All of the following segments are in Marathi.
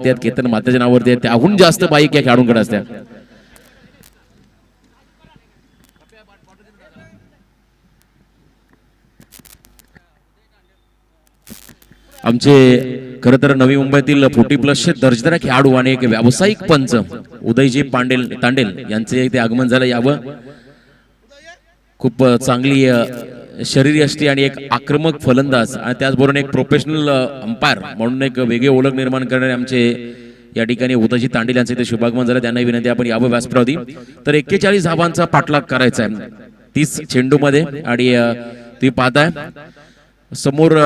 त्यात केतन मात्याच्या नावावरती आहे, त्याहून जास्त बाईक या खेळाडूंकडे असत्या. आमचे खरं तर नवी मुंबईतील 40+ दर्जेदार खेळाडू आणि एक व्यावसायिक पंच उदयजी तांडेल यांचे इथे आगमन झालं. यावं खूप चांगली शरीरयष्टी आणि एक आक्रमक फलंदाज आणि त्याचबरोबर एक प्रोफेशनल अंपायर म्हणून एक वेगळी ओळख निर्माण करणारे आमचे या ठिकाणी उदयजी तांडेल यांचे इथे शुभागमन झालं. त्यांना विनंती आपण यावं व्यासपीठावरती. तर 41 धावांचा पाठलाग करायचा आहे 30 चेंडूमध्ये आणि तुम्ही पाहताय समोर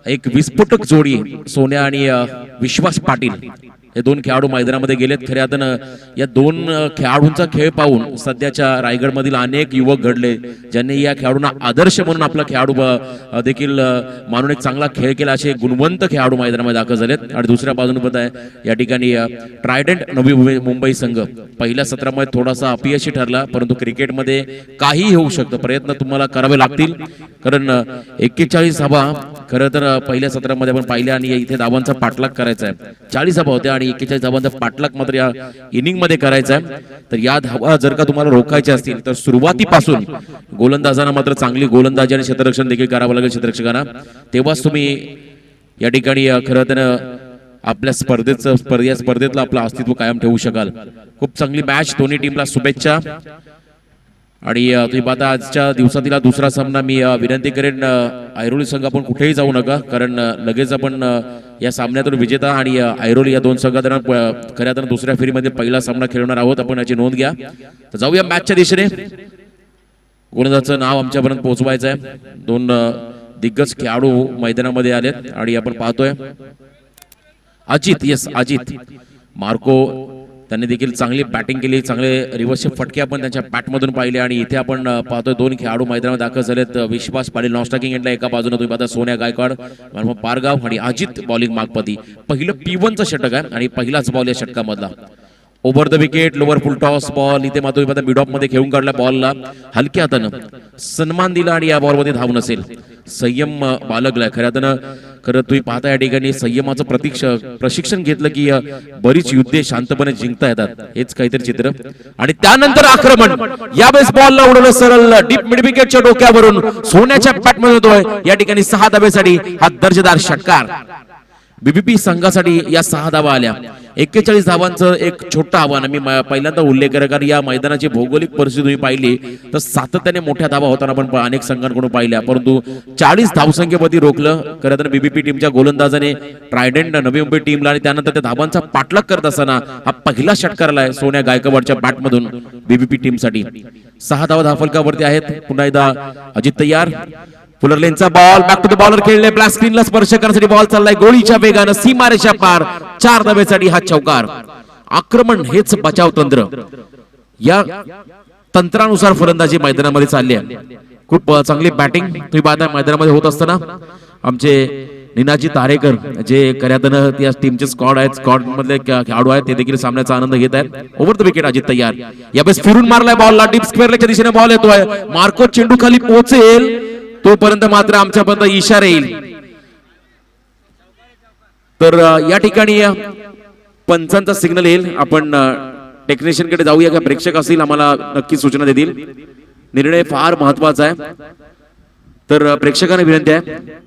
एक विस्फोटक जोडी सोन्या आणि विश्वास पाटील हे दोन खेळाडू मैदानामध्ये गेलेत. खऱ्या अर्थानं या दोन खेळाडूंचा खेळ पाहून सध्याच्या रायगडमधील अनेक युवक घडले ज्यांनी या खेळाडूंना आदर्श म्हणून आपला खेळाडू देखील मानून एक चांगला खेळ केला. असे गुणवंत खेळाडू मैदानामध्ये दाखल झालेत. आणि दुसऱ्या बाजूने पता आहे या ठिकाणी ट्रायडंट नवी मुंबई संघ पहिल्या सत्रामध्ये थोडासा अपयशी ठरला, परंतु क्रिकेटमध्ये काहीही होऊ शकतं. प्रयत्न तुम्हाला करावे लागतील कारण 41 धावा खरं तर पहिल्या सत्रामध्ये आपण पाहिल्या आणि इथे धावांचा पाठलाग करायचा आहे. 40 धावा होत्या आणि 41 धावांचा पाठलाग मात्र या इनिंग मध्ये करायचा आहे. तर या धावा जर का तुम्हाला रोखायच्या असतील तर सुरुवातीपासून गोलंदाजांना मात्र चांगली गोलंदाजी आणि क्षेत्ररक्षण देखील करावं लागेल क्षेत्ररक्षकांना. तेव्हाच तुम्ही या ठिकाणी खरं तर आपल्या स्पर्धेतलं आपलं अस्तित्व कायम ठेवू शकाल. खूप चांगली मॅच, दोन्ही टीमला शुभेच्छा. आणि तुम्ही पाहता आजच्या दिवसातील दुसरा सामना मी विनंती करेन ऐरोली संघ आपण कुठेही जाऊ नका कारण लगेच आपण या सामन्यातून विजेता आणि ऐरोली या दोन संघांदरम्यान खऱ्या अर्थानं दुसऱ्या फेरीमध्ये पहिला सामना खेळणार आहोत. आपण याची नोंद घ्या. तर जाऊया मॅचच्या दिशेने. गोलंदाजाचं नाव आमच्यापर्यंत पोहोचवायचं आहे. दोन दिग्गज खेळाडू मैदानामध्ये आलेत आणि आपण पाहतोय अजित मार्को त्यांनी देखील चांगली बॅटिंग केली, चांगले रिव्हर्सचे फटके आपण त्यांच्या बॅटमधून पाहिले. आणि इथे आपण पाहतोय दोन खेळाडू मैदानात दाखल झालेत. विश्वास पाटील नॉन स्ट्रायकिंग एंडला एका बाजूने तुम्ही पाहता सोन्या गायकवाड पारगाव आणि अजित बॉलिंग मागपती. पहिलं P1चं षटक आहे आणि पहिलाच बॉल या षटकामधला. Over the wicket lower full toss ball इथे मात्र तुम्ही मिड ऑफ मध्ये खेळून काढला. बॉलला हलक्या हातानं सन्मान दिला आणि या बॉलमध्ये धाव नसेल. संयम बाळगलाय. खऱ्या अर्थानं खरं तुम्ही पाहता या ठिकाणी संयमाचं प्रशिक्षण घेतलं की बरीच युद्धे शांतपणे जिंकता येतात. हेच काहीतरी चित्र. आणि त्यानंतर आक्रमण यावेळेस बॉलला उडवलं सरळ डीप मिड विकेटच्या डोक्यावरून सोन्याच्या बॅटमध्ये होतोय. या ठिकाणी 6 धाब्यासाठी हा दर्जेदार षटकार बीबीपी संघासाठी. या 6 धावा आल्या. 41 धावांचं एक छोटं आव्हान मी पहिल्यांदा उल्लेख करेन कारण या मैदानाची भौगोलिक परिस्थिती तुम्ही पाहिली तर सातत्याने मोठ्या धावा होताना आपण अनेक संघांकडून पाहिल्या, परंतु 40 धावसंख्येमध्ये रोखलं. खरं तर बीबीपी टीमच्या गोलंदाजाने ट्रायडंट नवी मुंबई टीमला आणि त्यानंतर त्या धावांचा पाठलाग करत असताना हा पहिला षटकार आलाय सोन्या गायकवाडच्या बॅटमधून बीबीपी टीमसाठी. 6 धावा धावफलकावरती आहेत. पुन्हा एकदा अजित तयार. फुलर लेनचा ball back to the bowler खेळले. ब्लॅक स्क्रीनला स्पर्श करण्यासाठी बॉल चाललाय गोळीच्या वेगानं सीमारेषा पार. 4 धाब्यासाठी हा चौकार. आक्रमण हेच बचाव तंत्र. या तंत्रानुसार फलंदाजी मैदानामध्ये चालली आहे. खूप चांगली बॅटिंग तुम्ही पाहता मैदानामध्ये होत असताना आमचे निनाजी तारेकर जे खऱ्यातनं त्या टीमचे स्क्वॉड आहेत, स्क्वॉड मधले खेळाडू आहेत ते देखील सामन्याचा आनंद घेत आहेत. ओव्हर द विकेट अजित तयार. यावेळेस फिरून मारलाय बॉलला. डीप स्क्वेअरच्या दिशेने बॉल येतोय. मार्को चेंडू खाली पोहोचेल तोपर्यंत मात्र आमच्यापर्यंत इशारा येईल. तर या ठिकाणी पंचांचा सिग्नल येईल. आपण टेक्निशियन कडे जाऊया. का प्रेक्षक असतील आम्हाला नक्की सूचना देतील. निर्णय फार महत्वाचा आहे. तर प्रेक्षकांना विनंती आहे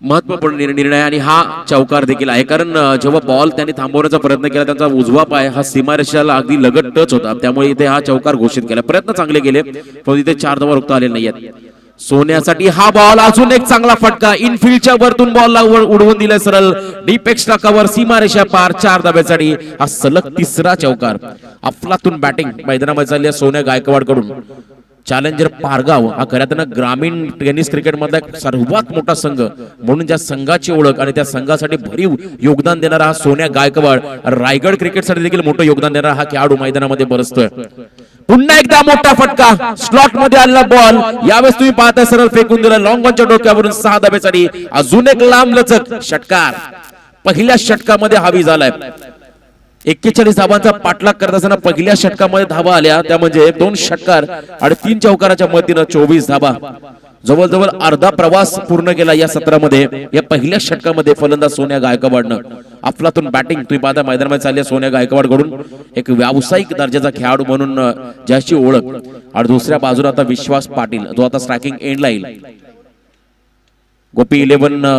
महत्वपूर्ण निर्णय आणि हा चौकार देखील आहे कारण जेव्हा बॉल त्यांनी थांबवण्याचा प्रयत्न केला त्यांचा उजवा पाय हा सीमारेषेला अगदी लगत टच होता, त्यामुळे इथे हा चौकार घोषित केला. प्रयत्न चांगले केले पण इथे 4 धावा रोखता आले नाहीयेत. सोन्यासाठी हा बॉल अजून एक चांगला फटका. इनफिल्डच्या वरतून बॉलला उडवून दिलाय सरळ डीप एक्स्ट्रा कव्हर सीमारेषा पार. 4 धाब्यासाठी हा सलग 3रा चौकार. अफलातून बॅटिंग मैदानामध्ये चालली आहे सोन्या गायकवाड कडून. चॅलेंजर पारगाव हा खऱ्यातनं ग्रामीण टेनिस क्रिकेट मधला सर्वात मोठा संघ म्हणून ज्या संघाची ओळख आणि त्या संघासाठी भरीव योगदान देणारा हा सोन्या गायकवाड. रायगड क्रिकेटसाठी देखील मोठं योगदान देणारा हा खेळाडू मैदानामध्ये बरसतोय. पुन्हा एकदा मोठा फटका. स्लॉट मध्ये आलेला बॉल यावेळेस तुम्ही पाहता सरळ फेकून दिला लॉंग ऑनच्या डोक्यावरून. 6 धाब्यासाठी अजून एक लांब लचक षटकार. पहिल्या षटकामध्ये हावी झालाय. 41 धावांचा पाठलाग करत असताना पहिल्या षटकामध्ये धावा आल्या त्या म्हणजे 2 षटकार आणि 3 चौकाराच्या मदतीने 24 धावा. जवळजवळ अर्धा प्रवास पूर्ण केला या सत्रामध्ये. या पहिल्या षटकामध्ये फलंदाज सोन्या गायकवाडनं अफलातून बॅटिंग तुम्ही पाहता मैदानामध्ये चालली आहे. सोन्या गायकवाड कडून एक व्यावसायिक दर्जाचा खेळाडू म्हणून ज्याची ओळख. आणि दुसऱ्या बाजूला आता विश्वास पाटील जो आता स्ट्रायकिंग एंडला येईल. गोपी 11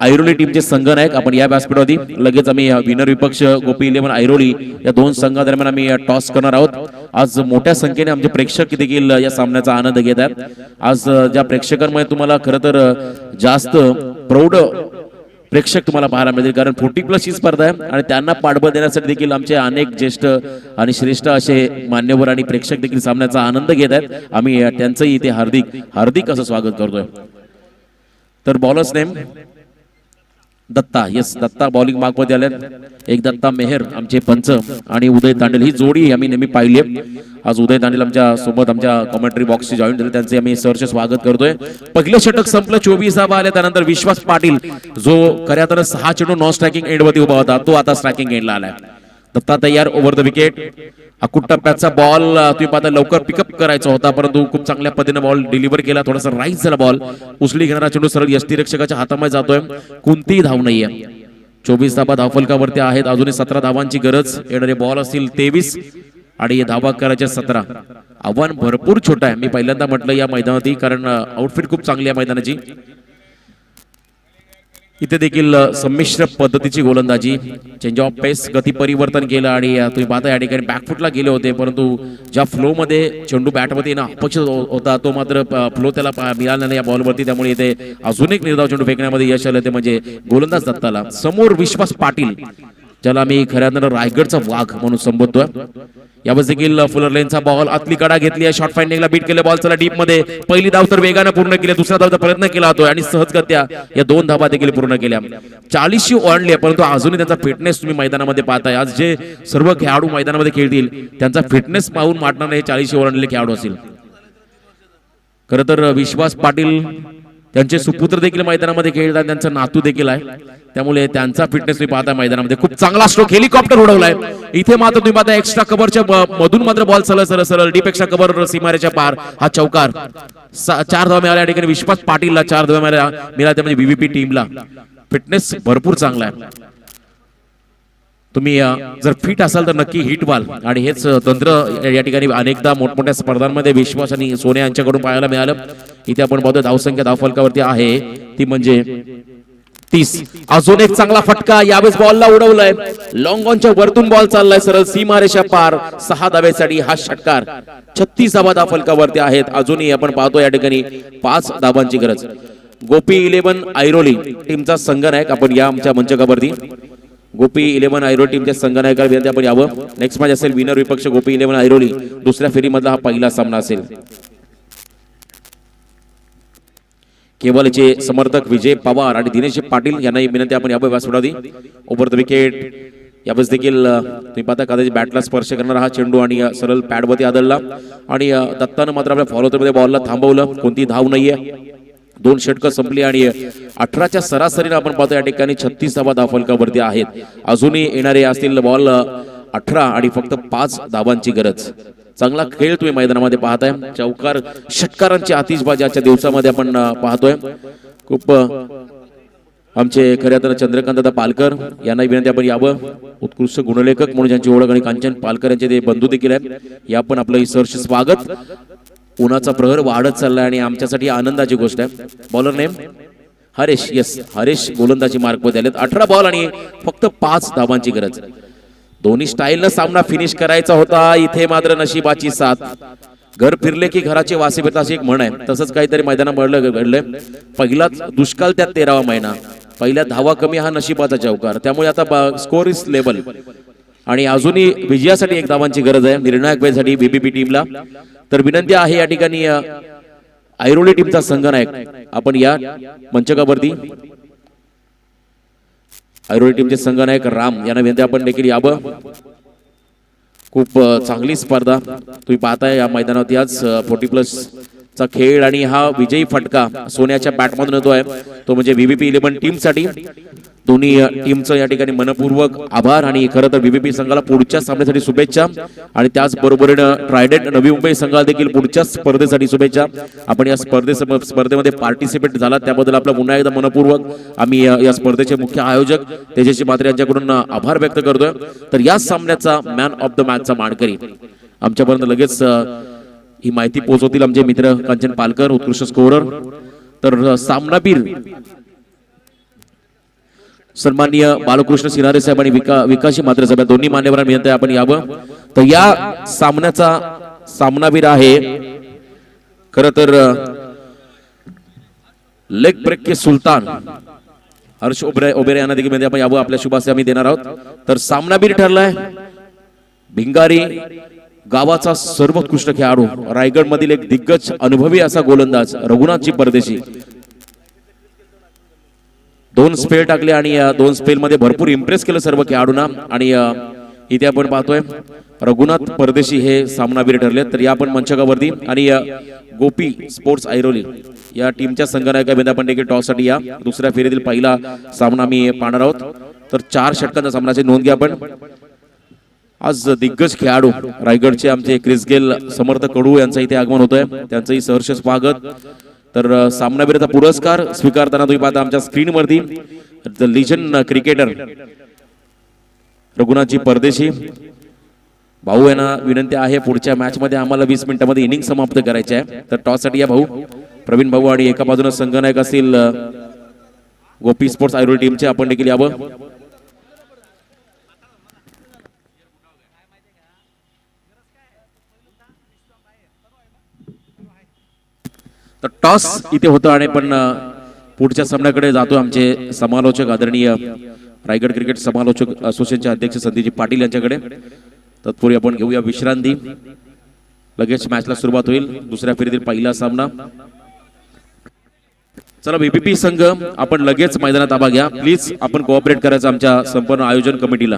ऐरोली टीमचे संघनायक आपण या व्यासपीठावरती लगेच आम्ही विनर विपक्ष गोपी 11 ऐरोली या दोन संघादरम्यान आम्ही टॉस करणार आहोत. आज मोठ्या संख्येने आमचे प्रेक्षक देखील या सामन्याचा आनंद घेत आहेत. आज ज्या प्रेक्षकांमुळे तुम्हाला खरं तर जास्त प्रौढ प्रेक्षक तुम्हाला पाहायला मिळतील, कारण 40+ ही स्पर्धा आहे आणि त्यांना पाठबळ देण्यासाठी देखील आमचे अनेक ज्येष्ठ आणि श्रेष्ठ असे मान्यवर आणि प्रेक्षक देखील सामन्याचा आनंद घेत आहेत. आम्ही त्यांचंही इथे हार्दिक हार्दिक असं स्वागत करतोय. तर bowlers name Datta, yes Datta bowling mark मध्ये आले. एक दत्ता मेहर आमचे पंच आणि उदय तांडेल ही जोडी आम्ही नेहमी पाहिली आहे. आज उदय तांडेल आमच्या सोबत आमच्या कॉमेंट्री बॉक्सची जॉईन झाले, त्यांचे आम्ही सरचे स्वागत करतोय. पहिलं षटक संपलं, 24 धावा आले. त्यानंतर विश्वास पाटील जो खऱ्या तर 6 चेंडू नॉन स्ट्रायकिंग एंड वरती उभा होता तो आता स्ट्रायकिंग एंडला आलाय. दत्ता तयार ओव्हर द विकेट. अकुट टप्प्याचा बॉल तुम्ही पाहता लवकर पिकअप करायचा होता, परंतु खूप चांगल्या पद्धतीने बॉल डिलिव्हर केला. थोडासा राईज झाला बॉल. उचली घेणारा चेंडू सरळ यष्टीरक्षकाच्या हातामध्ये जातोय. कोणतीही धाव नाहीये. 24 धावा धावफलकावरती आहेत. अजूनही 17 धावांची गरज. येणारे बॉल असतील 23 आणि धावा करायच्या 17. आव्हान भरपूर छोटं आहे. मी पहिल्यांदा म्हटलं या मैदानावरती, कारण आउटफिट खूप चांगली आहे मैदानाची. इथे देखील संमिश्र पद्धतीची गोलंदाजी. चेंज ऑफ पेस गती परिवर्तन केलं आणि तुम्ही पाहता या ठिकाणी बॅकफुटला गेले होते, परंतु ज्या फ्लो मध्ये चेंडू बॅटमध्ये ना अपेक्षित होता तो मात्र फ्लो त्याला मिळाला नाही या बॉलवरती. त्यामुळे इथे अजून एक निर्धाव चेंडू फेकण्यामध्ये यश आलं, ते म्हणजे गोलंदाज दत्ताला. समोर विश्वास पाटील ज्याला मी खऱ्या रायगडचा वाघ म्हणून संबोधतोय. यावेळेस देखील फुलर लेनचा बॉल आतली कडा घेतली आहे. शॉर्ट फाइंडिंगला बीट केले. बॉल चला डीप मध्ये. पहिली धाव तर वेगाने पूर्ण केली. दुसऱ्या धावचा प्रयत्न केला होता आणि सहजगत्या या 2 धावा देखील पूर्ण केल्या. 40 ओढले, परंतु अजूनही त्यांचा फिटनेस तुम्ही मैदानामध्ये पाहताय. आज जे सर्व खेळाडू मैदानामध्ये खेळतील त्यांचा फिटनेस पाहून वाटणार हे 40 ओलांडलेले खेळाडू असतील. खरं तर विश्वास पाटील त्यांचे सुपुत्र देखील मैदानामध्ये खेळतात, त्यांचा नातू देखील आहे, त्यामुळे त्यांचा फिटनेस तुम्ही पाहता मैदानामध्ये. खूप चांगला स्ट्रोक हेलिकॉप्टर उडवलाय. इथे मात्र तुम्ही पाहता एक्स्ट्रा कव्हरच्या मधून मात्र बॉल सरळ सरळ सरळ डीप एक्स्ट्रा कव्हर सीमारेच्या पार. हा चौकार. 4 धावा मिळाल्या या ठिकाणी विश्वास पाटीलला. 4 धावा मिळाल्या म्हणजे व्हीव्हीपी टीमला. फिटनेस भरपूर चांगला आहे. तुम्ही जर फिट असाल तर नक्की हिट व्हाल आणि हेच तंत्र या ठिकाणी अनेकदा मोठमोठ्या स्पर्धांमध्ये विश्वास आणि सोन्या यांच्याकडून पाहायला मिळालं. इथे आपण पाहतो धावसंख्या धावफलकावरती आहे ती म्हणजे 30. अजून एक चांगला फटका. यावेळेस बॉलला उडवलाय. लॉंग ऑनच्या वरतून बॉल चाललाय सरळ सीमारेषा पार. 6 धावेसाठी हा षटकार. 36 धावा धावफलकावरती आहेत. अजूनही आपण पाहतो या ठिकाणी 5 धावांची गरज. गोपी 11 ऐरोली टीमचा संघनायक आपण या आमच्या मंचकावरती. गोपी 11 ऐरोली टीमच्या संघनायकाला विनंती आपण यावं. नेक्स्ट मॅच असेल विनर विपक्ष गोपी 11 ऐरोली. दुसऱ्या फेरीमधला हा पहिला सामना असेल. केवलचे समर्थक विजय पवार आणि दिनेश पाटील यांना विनंती आपण यावं व्यासपीठावरती. Over the wicket. यावेळेस देखील तुम्ही पाहता कदाचित बॅटला स्पर्श करणारा हा चेंडू आणि सरळ पॅडवरती आदळला आणि दत्तानं मात्र आपल्या फॉलोमध्ये बॉलला थांबवलं. कोणती धाव नाहीये. 2 षटकं संपली आणि 18च्या सरासरीने आपण पाहतो या ठिकाणी 36 धावा धावफलकावरती आहेत. अजूनही येणारे असतील बॉल 18 आणि फक्त 5 धावांची गरज. चांगला खेळ तुम्ही मैदानामध्ये पाहताय. चौकार षटकारांची आतिषबाजी आजच्या दिवसामध्ये आपण पाहतोय. खूप आमचे खऱ्या तर चंद्रकांत दादा पालकर यांना विनंती आपण यावं. उत्कृष्ट गुणलेखक म्हणून ज्यांची ओळख आणि कांचन पालकर यांचे ते बंधू देखील आहेत. या पण आपलं सरस स्वागत. उन्हाचा प्रहर वाढत चाललाय आणि आमच्यासाठी आनंदाची गोष्ट आहे. Bowler name Haresh. Yes Haresh गोलंदाजी मार्क मध्ये आलेत. 18 बॉल आणि फक्त 5 धावांची गरज. दोन्ही स्टाईलनं सामना फिनिश करायचा होता. इथे मात्र नशिबाची साथ. घर फिरले की घराचे वासे येतात अशी एक म्हण आहे. तसंच काहीतरी मैदानात घडलंय. पहिलाच दुष्काळ त्यात 13वा महिना. पहिल्या धावा कमी हा नशिबाचा चौकार. त्यामुळे आता स्कोर इज लेवल आणि अजूनही विजयासाठी 1 धावांची गरज आहे निर्णायक वेळेसाठी बीबीपी टीमला. तर विनंती आहे या ठिकाणी ऐरोली टीमचा संघनायक आपण या मंचकावरती. ऐरोली टीमचे संघनायक राम यांना विनंती आपण देखील यावं. खूप चांगली स्पर्धा तुम्ही पाहताय या मैदानावरती. आज 40+ चा खेळ आणि हा विजयी फटका सोन्याच्या बॅटमधून येतो आहे तो म्हणजे व्हीव्हीपी 11 टीम साठी. दोन्ही टीमचं या ठिकाणी मनपूर्वक आभार आणि खरं तर बीबीपी संघाला पुढच्या सामन्यासाठी शुभेच्छा आणि त्याचबरोबरीनं ट्रायडेंट नवी मुंबई संघाला देखील पुढच्या स्पर्धेसाठी शुभेच्छा. आपण या स्पर्धेमध्ये पार्टिसिपेट झाला त्याबद्दल आपलं पुन्हा एकदा मनपूर्वक आम्ही या स्पर्धेचे मुख्य आयोजक तेजस्वी म्हात्रे यांच्याकडून आभार व्यक्त करतोय. तर या सामन्याचा मॅन ऑफ द मॅचचा मानकरी आमच्यापर्यंत लगेच ही माहिती पोहोचवतील आमचे मित्र कांचन पालकर, उत्कृष्ट स्कोरर. तर सामनावीर सन्माननीय बालकृष्ण सिनारे साहेब आणि विकाशी म्हात्रे साहेब दोन्ही मान्यवरांना विनंती आहे आपण यावं. तर या सामन्याचा सामनावीर आहे खरं तर लेग ब्रेक के सुलतान हर्ष ओबेरे यांना देखील आपण यावं, आपल्या शुभाशय आम्ही देणार आहोत. तर सामनावीर ठरलाय भिंगारी गावाचा सर्वोत्कृष्ट खेळाडू, रायगड मधील एक दिग्गज अनुभवी असा गोलंदाज रघुनाथजी परदेशी. 2 स्पेल टाकले आणि 2 स्पेल मध्ये भरपूर इम्प्रेस केलं सर्व खेळाडूंना. आणि इथे आपण पाहतोय रघुनाथ परदेशी हे सामनावीर ठरले. तर या आपण मंचकावरती आणि गोपी स्पोर्ट्स ऐरोली या टीमच्या संघनायकामध्ये आपण देखील टॉससाठी या दुसऱ्या फेरीतील पहिला सामना आम्ही पाहणार आहोत. तर 4 षटकांच्या सामन्याची नोंद घ्या आपण. आज दिग्गज खेळाडू रायगडचे आमचे क्रिस गेल समर्थ कडू यांचं इथे आगमन होतंय, त्यांचंही सहर्ष स्वागत. तर सामनावीरचा पुरस्कार स्वीकारताना तुम्ही पाहता आमच्या स्क्रीनवरती द लिजंड क्रिकेटर रघुनाथजी परदेशी भाऊ यांना विनंती आहे पुढच्या मॅच मध्ये आम्हाला 20 मिनिटांमध्ये इनिंग समाप्त करायची आहे. तर टॉस साठी या भाऊ प्रवीण भाऊ आणि एका बाजूने संघनायक असतील गोपी स्पोर्ट्स ऐरोली टीमचे आपण देखील यावं. तर टॉस इथे होतं आणि पण पुढच्या सामन्याकडे जातो आमचे समालोचक आदरणीय रायगड क्रिकेट समालोचक असोसिएशनचे अध्यक्ष संदीपजी पाटील यांच्याकडे. तत्पूर्वी आपण घेऊया विश्रांती, लगेच मॅचला सुरुवात होईल दुसऱ्या फेरीतील पहिला सामना. चला बीबीपी संघ आपण लगेच मैदानात ताबा घ्या प्लीज. आपण कोऑपरेट करायचं आमच्या संपूर्ण आयोजन कमिटीला.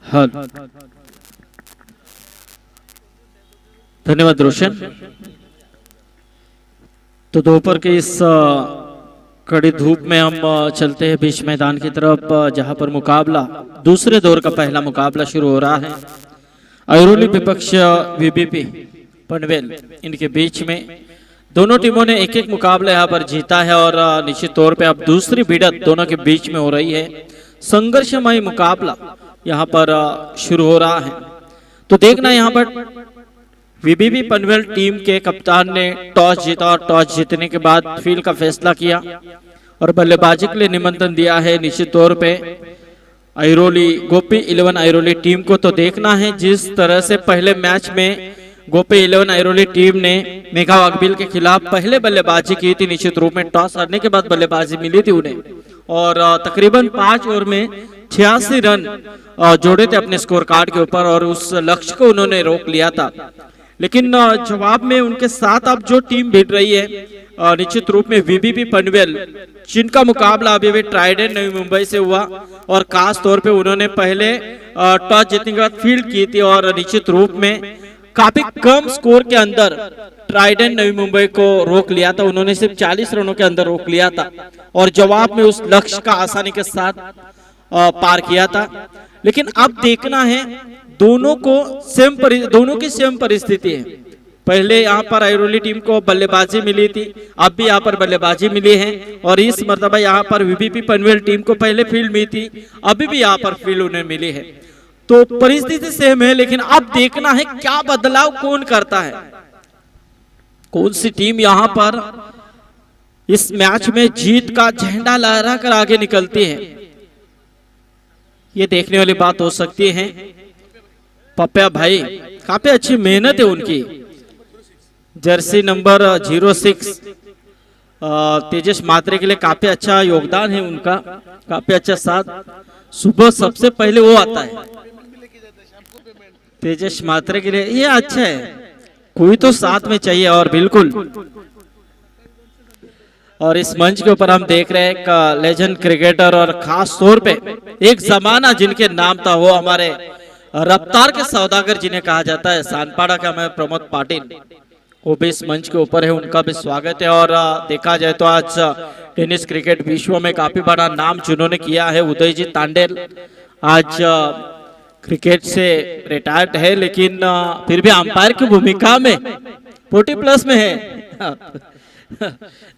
हाँ धन्यवाद रोशन। तो दोपहर के इस कड़ी धूप में हम चलते हैं बीच मैदान की तरफ, जहां पर मुकाबला दूसरे दौर का पहला मुकाबला शुरू हो रहा है। ऐरोली विपक्ष वीबीपी पनवेल इनके बीच में दोनों टीमों ने एक एक मुकाबला यहाँ पर जीता है और निश्चित तौर पे अब दूसरी भिड़ंत दोनों के बीच में हो रही है। संघर्षमय मुकाबला यहाँ पर शुरू हो रहा है। तो देखना यहाँ पर वीबीपी पनवेल टीम के कप्तान ने टॉस जीता और टॉस जीतने के बाद फील्ड का फैसला किया और बल्लेबाजी के लिए निमंत्रण दिया है निश्चित तौर पे ऐरोली गोपी 11 ऐरोली टीम को। तो देखना है जिस तरह से पहले मैच में गोपी 11 ऐरोली टीम ने मेघा वाघबिल के खिलाफ पहले बल्लेबाजी की थी, निश्चित रूप में टॉस हारने के बाद बल्लेबाजी मिली थी उन्हें और तकरीबन 5 ओवर में 86 रन जोड़े थे अपने स्कोर कार्ड के ऊपर और उस लक्ष्य को उन्होंने रोक लिया था। लेकिन जवाब में उनके साथ अब जो टीम भिड़ रही है निश्चित रूप में वीबीपी पनवेल, जिनका मुकाबला अभी भी ट्राइडेंट नवी मुंबई से हुआ और खास तौर पे उन्होंने पहले टॉस जीतने के बाद फील्ड की थी और निश्चित रूप में काफी कम स्कोर के अंदर ट्राइडेंट नवी मुंबई को रोक लिया था। उन्होंने सिर्फ 40 रनों के अंदर रोक लिया था और जवाब में उस लक्ष्य का आसानी के साथ पार किया था। लेकिन अब देखना है दोनों की सेम परिस्थिति है। पहले यहाँ पर आयरोली टीम को बल्लेबाजी मिली थी, अब भी यहाँ पर बल्लेबाजी मिली है और इस मर्तबा यहाँ पर वीवीपी पनवेल टीम को पहले फील्ड मिली थी, अभी भी यहाँ पर फील्ड उन्हें मिली है। तो परिस्थिति सेम है, लेकिन अब देखना है क्या बदलाव कौन करता है, कौन सी टीम यहाँ पर इस मैच में जीत का झंडा लहरा कर आगे निकलती है। ये देखने वाली बात हो सकती है। पप्पा भाई काफी अच्छी मेहनत है उनकी। जर्सी नंबर 06 तेजस मात्रे के लिए काफी अच्छा योगदान है उनका, काफी अच्छा साथ। सुबह सबसे पहले वो आता है तेजस मात्रे के लिए, ये अच्छा है, कोई तो साथ में चाहिए। और बिल्कुल और इस मंच के ऊपर हम देख रहे हैं एक लेजेंड क्रिकेटर और खास तौर पे एक जमाना जिनके नाम था, वो हमारे रफ्तार के सौदागर जिन्हें कहा जाता है, सानपाड़ा का हमें प्रमोद पाटिल, वो भी इस मंच के ऊपर है, उनका भी स्वागत है। और देखा जाए तो आज टेनिस क्रिकेट विश्व में काफी बड़ा नाम जिन्होंने किया है, उदयजीत तांडेल आज क्रिकेट से रिटायर्ड है, लेकिन फिर भी अंपायर की भूमिका में 40+ में है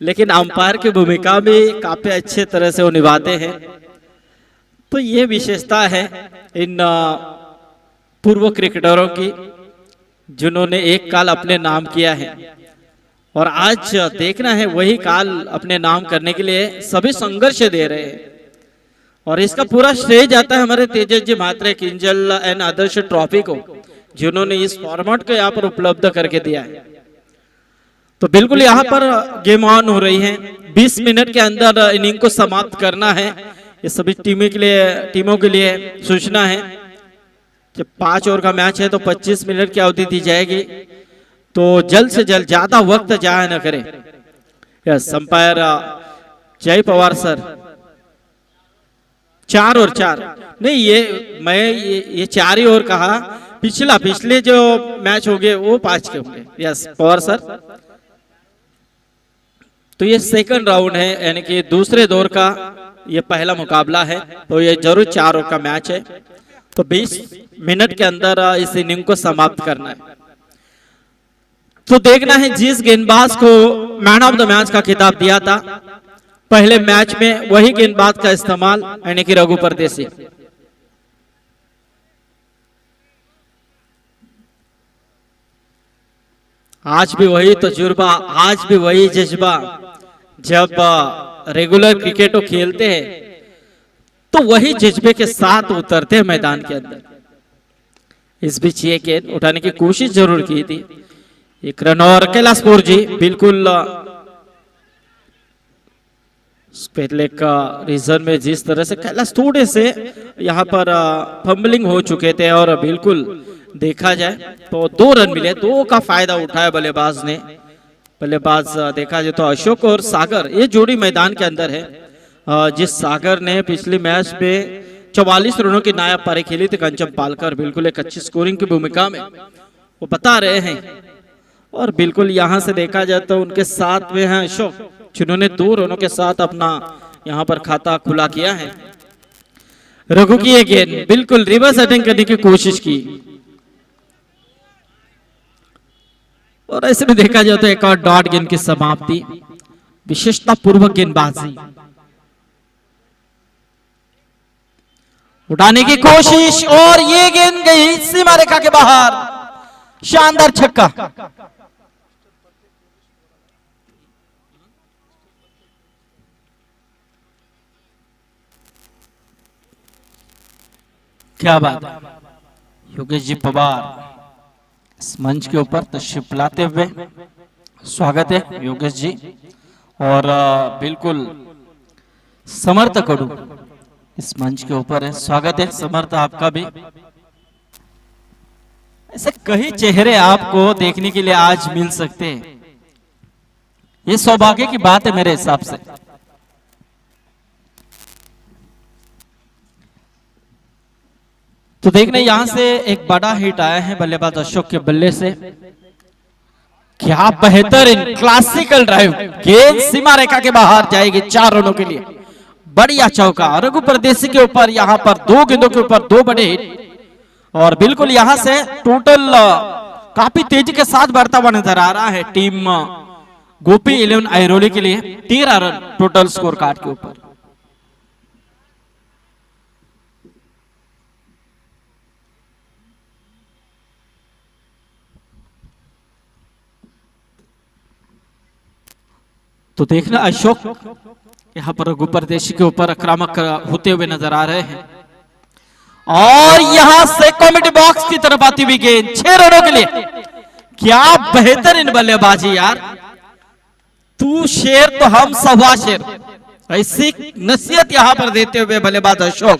लेकिन अंपायर की भूमिका में काफी अच्छे तरह से वो निभाते हैं। तो ये विशेषता है इन पूर्व क्रिकेटरों की जिन्होंने एक काल अपने नाम किया है और आज देखना है वही काल अपने नाम करने के लिए सभी संघर्ष दे रहे हैं। और इसका पूरा श्रेय जाता है हमारे तेजस जी मात्रे किंजल एंड आदर्श ट्रॉफी को, जिन्होंने इस फॉर्मेट को यहाँ पर उपलब्ध करके दिया है। तो बिल्कुल यहाँ पर गेम ऑन हो रही है, 20 मिनट के अंदर इनिंग को समाप्त करना है। ये सभी टीमों के लिए सूचना है कि 5 ओवर का मैच है तो 25 मिनट की अवधि दी जाएगी, तो जल्द से जल्द, ज्यादा वक्त जाया न करें। यस, अंपायर जय पवार सर, 4 और 4 नहीं, मैं ये 4 ही ओवर कहा, पिछले जो मैच होंगे वो 5 के होंगे। यस पवार सर, तो ये सेकंड राउंड है, यानी कि दूसरे दौर का ये पहला मुकाबला है, तो ये जरूर 4 ओवर का मैच है, तो 20 मिनट के अंदर इस इनिंग को समाप्त करना है। तो देखना है जिस गेंदबाज को मैन ऑफ द मैच का खिताब दिया था पहले मैच में, वही गेंदबाज का इस्तेमाल, यानी कि रघु परदेसी। आज भी वही तजुर्बा, आज भी वही जज्बा। जब रेगुलर क्रिकेट खेलते हैं तो वही जज्बे के साथ उतरते हैं मैदान के अंदर। इस बीच ये गेंद उठाने की कोशिश जरूर की थी, एक रन। और कैलाशपुर जी बिल्कुल पहले का रीजन में जिस तरह से कैलाश थोड़े से यहाँ पर फंबलिंग हो चुके थे, और बिल्कुल देखा जाए तो 2 रन मिले, 2 का फायदा उठाया बल्लेबाज ने। बल्लेबाज देखा जाए तो अशोक और सागर, ये जोड़ी मैदान के अंदर है। जिस सागर ने पिछले मैच में 44 रनों की नायाब पारी खेली थी कंचन पालकर, बिल्कुल एक अच्छी स्कोरिंग की भूमिका में वो बता रहे हैं। और बिल्कुल यहाँ से देखा जाए तो उनके साथ में है अशोक, जिन्होंने 2 रनों के साथ अपना यहाँ पर खाता खुला किया है। रघु की ये गेंद बिल्कुल रिवर्स अटैक करने की कोशिश की, और ऐसे में देखा जाए तो एक और डॉट गेंद की समाप्ति, विशेषता पूर्वक गेंदबाजी। उठाने की कोशिश और ये गेंद गई सीमा रेखा के बाहर, शानदार छक्का। क्या बात है, योगेश जी पवार इस मंच के ऊपर तशरीफ लाते हुए स्वागत है योगेश जी। और बिल्कुल समर्थ कड़ू इस मंच के ऊपर है, स्वागत है समर्थ आपका भी। ऐसे कई चेहरे आपको देखने के लिए आज मिल सकते हैं, ये सौभाग्य की बात है मेरे हिसाब से। तो देखने यहाँ से एक बड़ा हिट आया है बल्लेबाज अशोक के बल्ले से। क्या बेहतरीन क्लासिकल ड्राइव, गेंद सीमा रेखा के बाहर जाएगी 4 रनों के लिए। बढ़िया चौका रघु परदेसी के ऊपर, यहाँ पर 2 गेंदों के ऊपर 2 बड़े हिट। और बिल्कुल यहाँ से टोटल काफी तेजी के साथ बढ़ता हुआ नजर आ रहा है टीम गोपी 11 ऐरोली के लिए। 13 रन टोटल स्कोर कार्ड के ऊपर। तो देखना अशोक यहाँ पर रघु परदेशी के ऊपर आक्रामक होते हुए नजर आ रहे हैं। और यहां से कॉमेडी बॉक्स की तरफ आती हुई गेंद 6 रनों के लिए। क्या बेहतरीन बल्लेबाजी यार, तू शेर तो हम सवा शेर, ऐसी नसीहत यहां पर देते हुए बल्लेबाज अशोक।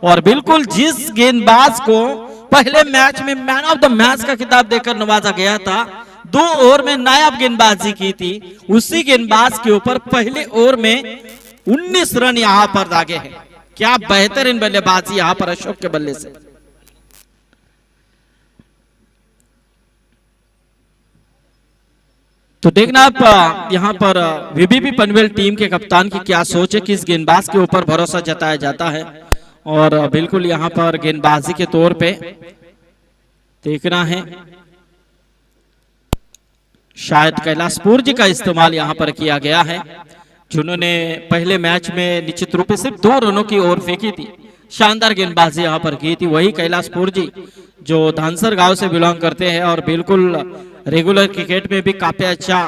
और बिल्कुल जिस गेंदबाज को पहले मैच में मैन ऑफ द मैच का खिताब देकर नवाजा गया था, 2 ओवर में नायाब गेंदबाजी की थी, उसी गेंदबाज के ऊपर पहले ओवर में 19 रन यहां पर दागे हैं। क्या बेहतरीन बल्लेबाजी यहां पर अशोक के बल्ले से। तो देखना आप यहां पर वीबीपी पनवेल टीम के कप्तान की क्या सोच है, किस गेंदबाज के ऊपर भरोसा जताया जाता है। और बिल्कुल यहां पर गेंदबाजी के तौर पे देखना है, शायद कैलाशपुर जी का इस्तेमाल यहां पर किया गया है, जिन्होंने पहले मैच में निश्चित रूप से सिर्फ 2 रनों की ओर फेंकी थी। शानदार गेंदबाजी यहां पर की थी वही कैलाशपुर जी, जो धानसर गांव से बिलोंग करते हैं और बिल्कुल रेगुलर क्रिकेट में भी काफी अच्छा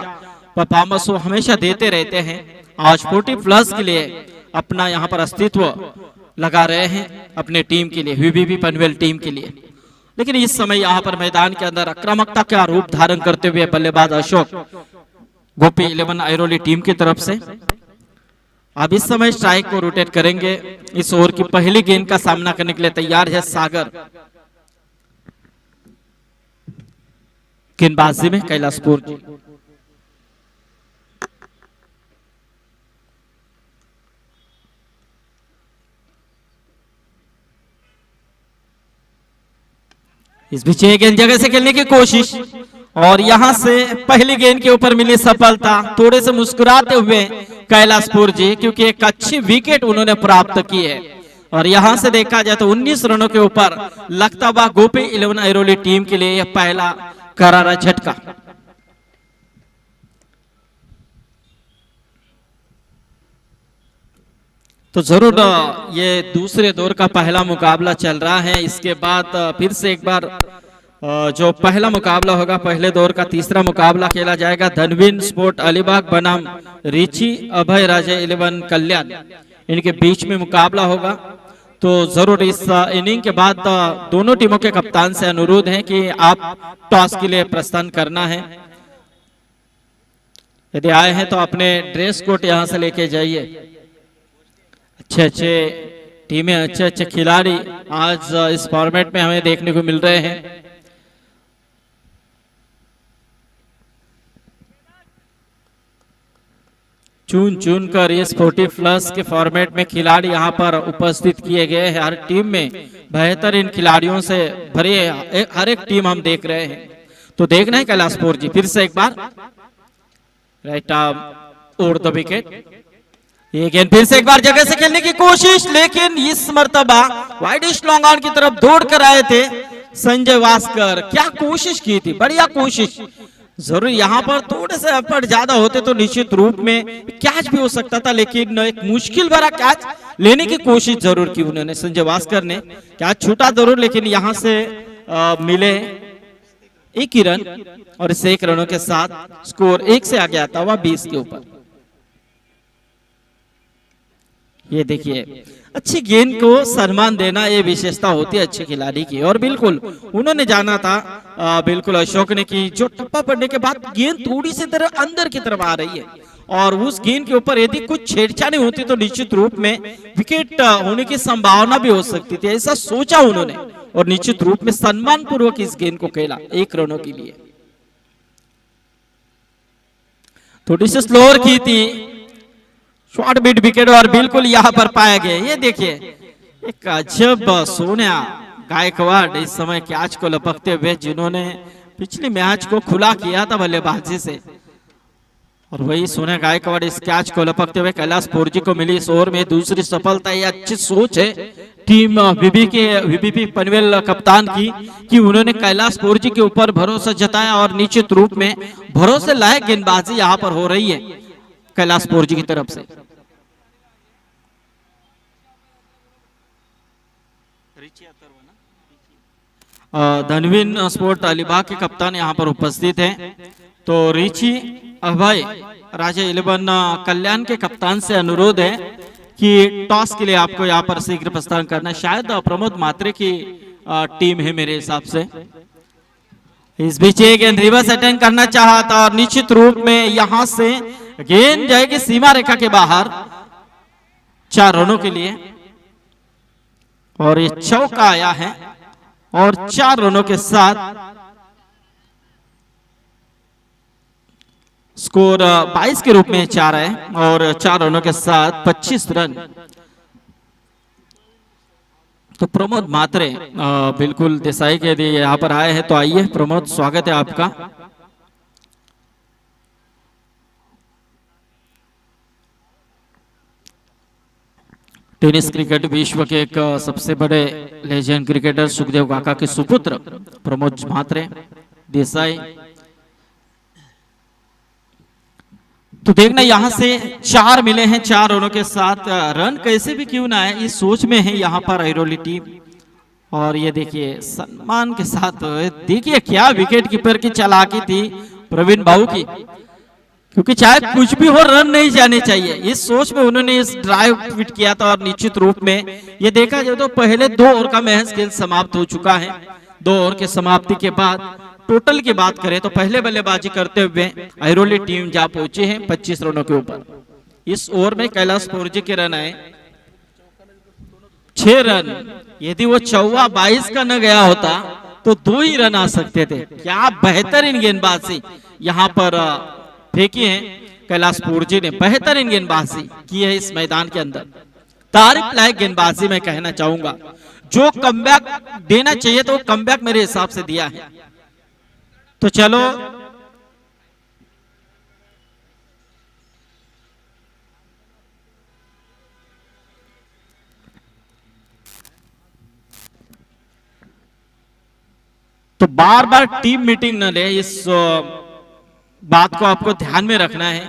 परफॉर्मेंस वो हमेशा देते रहते हैं। आज 40+ के लिए अपना यहां पर अस्तित्व लगा रहे हैं अपने टीम के लिए, वीबीपी पनवेल टीम के लिए। लेकिन इस समय यहां पर मैदान के अंदर आक्रामकता का रूप धारण करते हुए बल्लेबाज अशोक गोपी 11 ऐरोली टीम की तरफ से। अब इस समय स्ट्राइक को रोटेट करेंगे। इस ओवर की पहली गेंद का सामना करने के लिए तैयार है सागर। गेंदबाजी में कैलाशपुर जी। इस बीच एक गेंद जगह से खेलने की कोशिश, और यहां से पहली गेंद के ऊपर मिली सफलता। थोड़े से मुस्कुराते हुए कैलाशपुर जी, क्योंकि एक अच्छी विकेट उन्होंने प्राप्त की है। और यहां से देखा जाए तो 19 रनों के ऊपर लगता हुआ गोपी 11 ऐरोली टीम के लिए यह पहला करारा झटका। तो जरूर ये दूसरे दौर का पहला मुकाबला चल रहा है। इसके बाद फिर से एक बार जो पहला मुकाबला होगा, पहले दौर का तीसरा मुकाबला खेला जाएगा। धनवीन स्पोर्ट अलीबाग बनाम रिची अभय राजे 11 कल्याण, इनके बीच में मुकाबला होगा। तो जरूर इस इनिंग के बाद दोनों टीमों के कप्तान से अनुरोध है कि आप टॉस के लिए प्रस्थान करना है। यदि आए हैं तो अपने ड्रेस कोड यहां से लेके जाइए। अच्छे अच्छे टीमें, अच्छे अच्छे खिलाड़ी आज इस फॉर्मेट में हमें देखने को मिल रहे हैं। चुन चुन कर इस 40+ के फॉर्मेट में खिलाड़ी यहाँ पर उपस्थित किए गए हैं। हर टीम में बेहतरीन खिलाड़ियों से भरे हर एक टीम हम देख रहे हैं। तो देखना है कैलाशपुर जी फिर से एक बार राइट आर्म और द विकेट। ये गेंद फिर से एक बार जगह से खेलने की कोशिश, लेकिन इस मर्तबा वाइडिश लॉन्ग ऑन की तरफ दौड़ कर आए थे संजय वास्कर। क्या कोशिश की थी, बढ़िया कोशिश। जरूर यहाँ पर थोड़े से एफर्ट ज्यादा होते तो निश्चित रूप में कैच भी हो सकता था, लेकिन एक मुश्किल भरा कैच लेने की कोशिश जरूर की उन्होंने संजय वास्कर ने। कैच छूटा जरूर, लेकिन यहाँ से मिले 1 ही रन, और इस 1 रनों के साथ स्कोर 1 से आगे आता हुआ 20 के ऊपर। ये देखिए, अच्छी गेंद को सम्मान देना ये विशेषता होती है अच्छे खिलाड़ी की। और बिल्कुल उन्होंने जाना था बिल्कुल अशोक ने कि जो टप्पा पड़ने के बाद गेंद थोड़ी सी तरह अंदर की तरफ आ रही है, और उस गेंद के ऊपर यदि कुछ छेड़छाड़ी होती तो निश्चित रूप में विकेट होने की संभावना भी हो सकती थी। ऐसा सोचा उन्होंने और निश्चित रूप में सम्मान पूर्वक इस गेंद को खेला 1 रनों के लिए। थोड़ी सी स्लोअर की थी, शॉर्ट मिड विकेट, और बिल्कुल यहां पर पाया गया। ये देखिए, एक अजब सोना गायकवाड़ इस समय कैच को लपकते हुए, जिन्होंने पिछले मैच को खुला किया था बल्लेबाजी से, और वही सोने गायकवाड़ इस कैच को लपकते हुए कैलाश पोरजी को मिली इस ओवर में दूसरी सफलता। ये अच्छी सोच है टीम वीबीपी पनवेल कप्तान की कि उन्होंने कैलाश पोरजी के ऊपर भरोसा जताया और निश्चित रूप में भरोसे लायक गेंदबाजी यहां पर हो रही है कैलाश पोरजी की तरफ से। धनवीन स्पोर्ट अलीबाग के कप्तान यहां पर उपस्थित हैं। तो रिची अभय राजा 11 कल्याण के कप्तान से अनुरोध है कि टॉस के लिए आपको यहां पर शीघ्र प्रस्थान करना है। शायद प्रमोद मात्रे की टीम है मेरे हिसाब से। इस बीच एक गेंद रिवर्स अटैक करना चाहा था और निश्चित रूप में यहां से गेंद जाएगी सीमा रेखा के बाहर 4 रनों के लिए, और ये चौका आया है और 4 रनों के साथ स्कोर 22 के रूप में 4 है और 4 रनों के साथ 25 रन। तो प्रमोद मात्रे बिल्कुल देसाई के लिए यहाँ पर आए हैं। तो आइए प्रमोद, स्वागत है आपका। टेनिस क्रिकेट विश्व के एक सबसे बड़े लेजेंड क्रिकेटर सुखदेव काका के सुपुत्र प्रमोद मात्रे देसाई। तो देखना यहां से 4 मिले हैं 4 रनों के साथ। रन कैसे भी क्यों ना है, इस सोच में है यहां पर ऐरोली टीम। और ये देखिए सम्मान के साथ, देखिए क्या विकेट कीपर की चालाकी थी प्रवीण बाबू की, क्योंकि चाहे कुछ भी हो रन नहीं जाने चाहिए, इस सोच में उन्होंने इस ड्राइव फिट किया था। और निश्चित रूप में ये देखा जाए तो पहले 2 ओवर का महज खेल समाप्त हो चुका है। 2 ओवर के समाप्ति के बाद टोटल की बात करें तो पहले बल्लेबाजी करते हुए ऐरोली टीम जा पहुंची है 25 रनों के ऊपर। इस ओवर में कैलाश पोरजी के रन आए 6 रन। यदि वो 22 का न गया होता तो 2 ही रन आ सकते थे। क्या बेहतरीन गेंदबाजी यहां पर फेंकी है कैलाश पोरजी ने, बेहतरीन गेंदबाजी की है इस मैदान के अंदर। तारीफ लायक गेंदबाजी मैं कहना चाहूंगा। जो कमबैक देना चाहिए तो कमबैक मेरे हिसाब से दिया है। तो चलो तो बार बार टीम मीटिंग न ले, इस बात को आपको ध्यान में रखना है,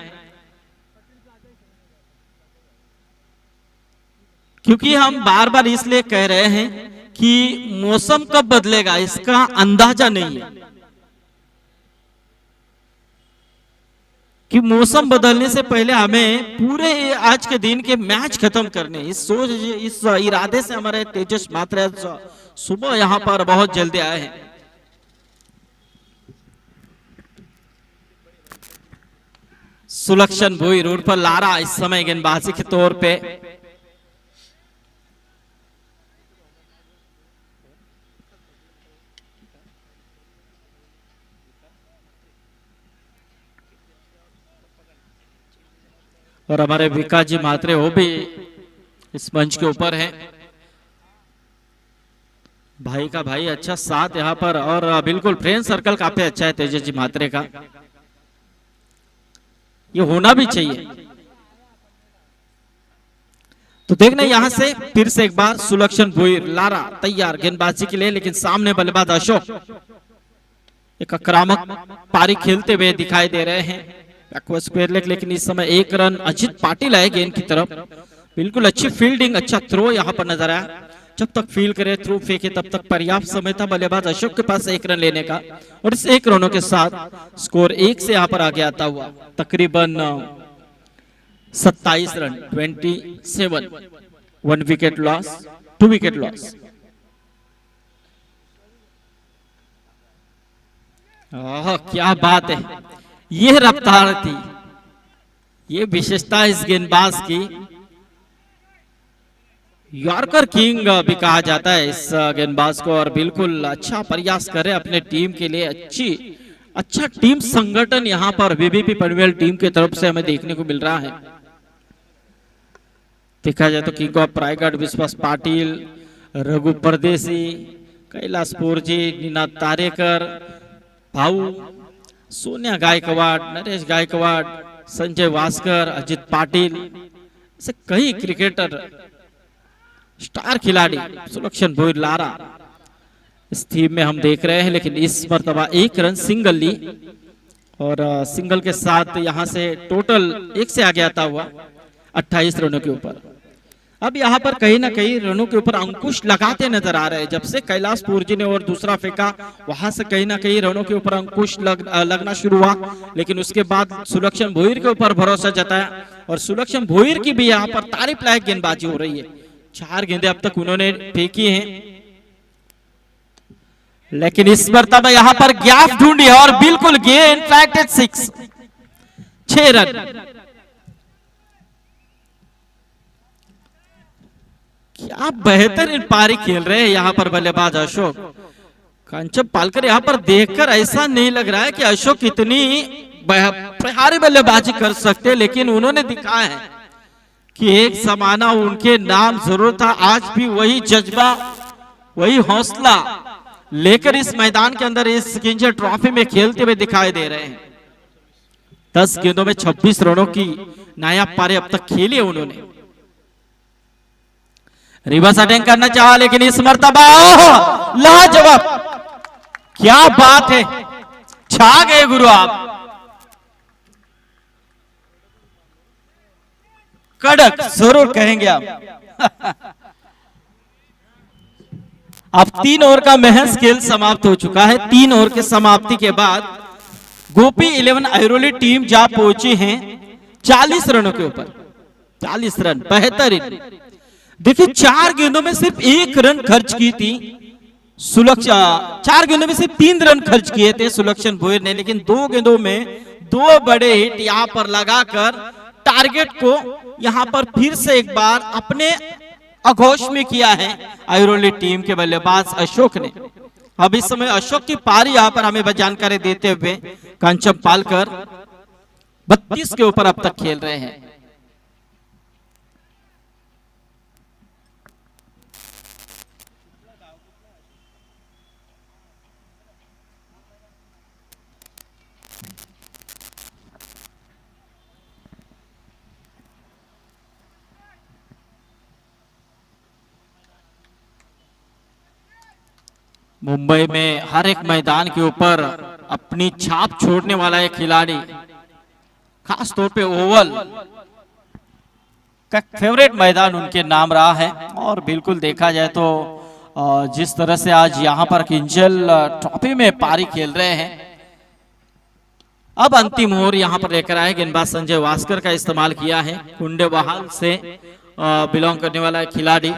क्योंकि हम बार बार इसलिए कह रहे हैं कि मौसम कब बदलेगा इसका अंदाजा नहीं है। कि मौसम बदलने से पहले हमें पूरे आज के दिन के मैच खत्म करने, इस सोच इस इरादे से हमारे तेजस मात्रे सुबह यहां पर बहुत जल्दी आए हैं। सुलक्षण भुई रोड पर लारा इस समय गेंदबाजी के तौर पे और हमारे विकास जी मात्रे वो भी इस मंच के ऊपर है। भाई का भाई अच्छा साथ यहाँ पर, और बिल्कुल फ्रेंड सर्कल काफी अच्छा है तेजस जी मात्रे का, ये होना भी चाहिए। तो देखना यहां से फिर से एक बार सुलक्षण भुई लारा तैयार गेंदबाजी के लिए, लेकिन सामने बल्लेबाज अशोक एक आक्रामक पारी खेलते हुए दिखाई दे रहे हैं। स्क्वायर लेग, लेकिन इस समय 1 रन अजित पाटिल आए गेंद की तरफ। बिल्कुल अच्छी फील्डिंग, अच्छा थ्रो यहां पर नजर आया। जब तक फील्ड करे, थ्रो फेंके, तब तक पर्याप्त समय था बल्लेबाज अशोक के पास 1 रन लेने का। और इस 1 रनों के साथ स्कोर 1 से यहां पर आगे आता हुआ तकरीबन 27 run 27, 1 wicket loss, 2 wicket loss. क्या बात है, यह रफ्तार थी, ये विशेषता इस गेंदबाज की। यॉर्कर किंग भी कहा जाता है इस गेंदबाज को, और बिल्कुल अच्छा प्रयास करे अपने टीम के लिए। अच्छा टीम संगठन यहां पर वीबीपी पनवेल टीम की तरफ से हमें देखने को मिल रहा है। देखा जाए तो किंग ऑफ रायगढ़ विश्वास पाटिल, रघु परदेसी, कैलास पोरजी, निनाद तारेकर, भाऊ सोन्या गायकवाड, नरेश गायकवाड, संजय वास्कर, अजित पाटिल, ऐसे कई क्रिकेटर, स्टार खिलाड़ी, सुलक्षण भोईर, लारा इस टीम में हम देख रहे हैं। लेकिन इस मर्तबा 1 रन सिंगल ली और सिंगल के साथ यहां से टोटल 1 से आगे आता हुआ 28 रनों के ऊपर। अब यहाँ पर कहीं ना कहीं रनों के ऊपर अंकुश लगाते नजर आ रहे हैं। जब से कैलाश पोरजी ने और दूसरा फेंका वहां से कहीं ना कहीं रनों के ऊपर अंकुश लगना शुरू हुआ। लेकिन उसके बाद सुलक्षण भोईर के ऊपर भरोसा जताया और सुलक्षण भोईर की भी यहाँ पर तारीफ लायक गेंदबाजी हो रही है। 4 गेंदें अब तक उन्होंने फेंकी हैं, लेकिन इस मर्तबा यहाँ पर गैप ढूंढी और बिल्कुल गेंद फ्लैटेड 6 रन। क्या बेहतरीन पारी खेल रहे हैं यहाँ पर बल्लेबाज अशोक। कंचन पालकर यहाँ पर देखकर ऐसा नहीं लग रहा है कि अशोक कितनी प्रहारी बल्लेबाजी कर सकते, लेकिन उन्होंने दिखाया है कि एक समाना उनके नाम जरूर था। आज भी वही जज्बा, वही हौसला लेकर इस मैदान के अंदर इस किंजल ट्रॉफी में खेलते हुए दिखाई दे रहे हैं। 10 गेंदों में 26 रनों की नायाब पारी अब तक खेली है उन्होंने। रिवर्स अटैक करना चाहा, लेकिन इस मर्तबा लाजवाब, क्या बात है, छा गए गुरु आप। कड़क जरूर कहेंगे आप। अब 3 ओवर का महज खेल समाप्त हो चुका है। 3 ओवर के समाप्ति के बाद गोपी 11 ऐरोली टीम जा पहुंची है 40 रनों के ऊपर। 40 रन बेहतरीन। देखिए 4 गेंदों में सिर्फ 1 रन खर्च की थी सुलक्षण, 4 गेंदों में सिर्फ 3 रन खर्च किए थे सुलक्षण भोईर ने, लेकिन 2 गेंदों में 2 बड़े हिट यहां पर लगाकर टारगेट को यहां पर फिर से एक बार अपने अघोष में किया है ऐरोली टीम के बल्लेबाज अशोक ने। अब इस समय अशोक की पारी यहां पर हमें जानकारी देते हुए कंचन पालकर 32 के ऊपर अब तक खेल रहे हैं। मुंबई में हर एक मैदान के ऊपर अपनी छाप छोड़ने वाला एक खिलाड़ी, खास तौर पे ओवल का फेवरेट मैदान उनके नाम रहा है। और बिल्कुल देखा जाए तो जिस तरह से आज यहां पर किंजल ट्रॉफी में पारी खेल रहे हैं, अब अंतिम ओवर यहां पर लेकर आए गेंदबाज संजय वास्कर का इस्तेमाल किया है। कुंडे बहाल से बिलोंग करने वाला खिलाड़ी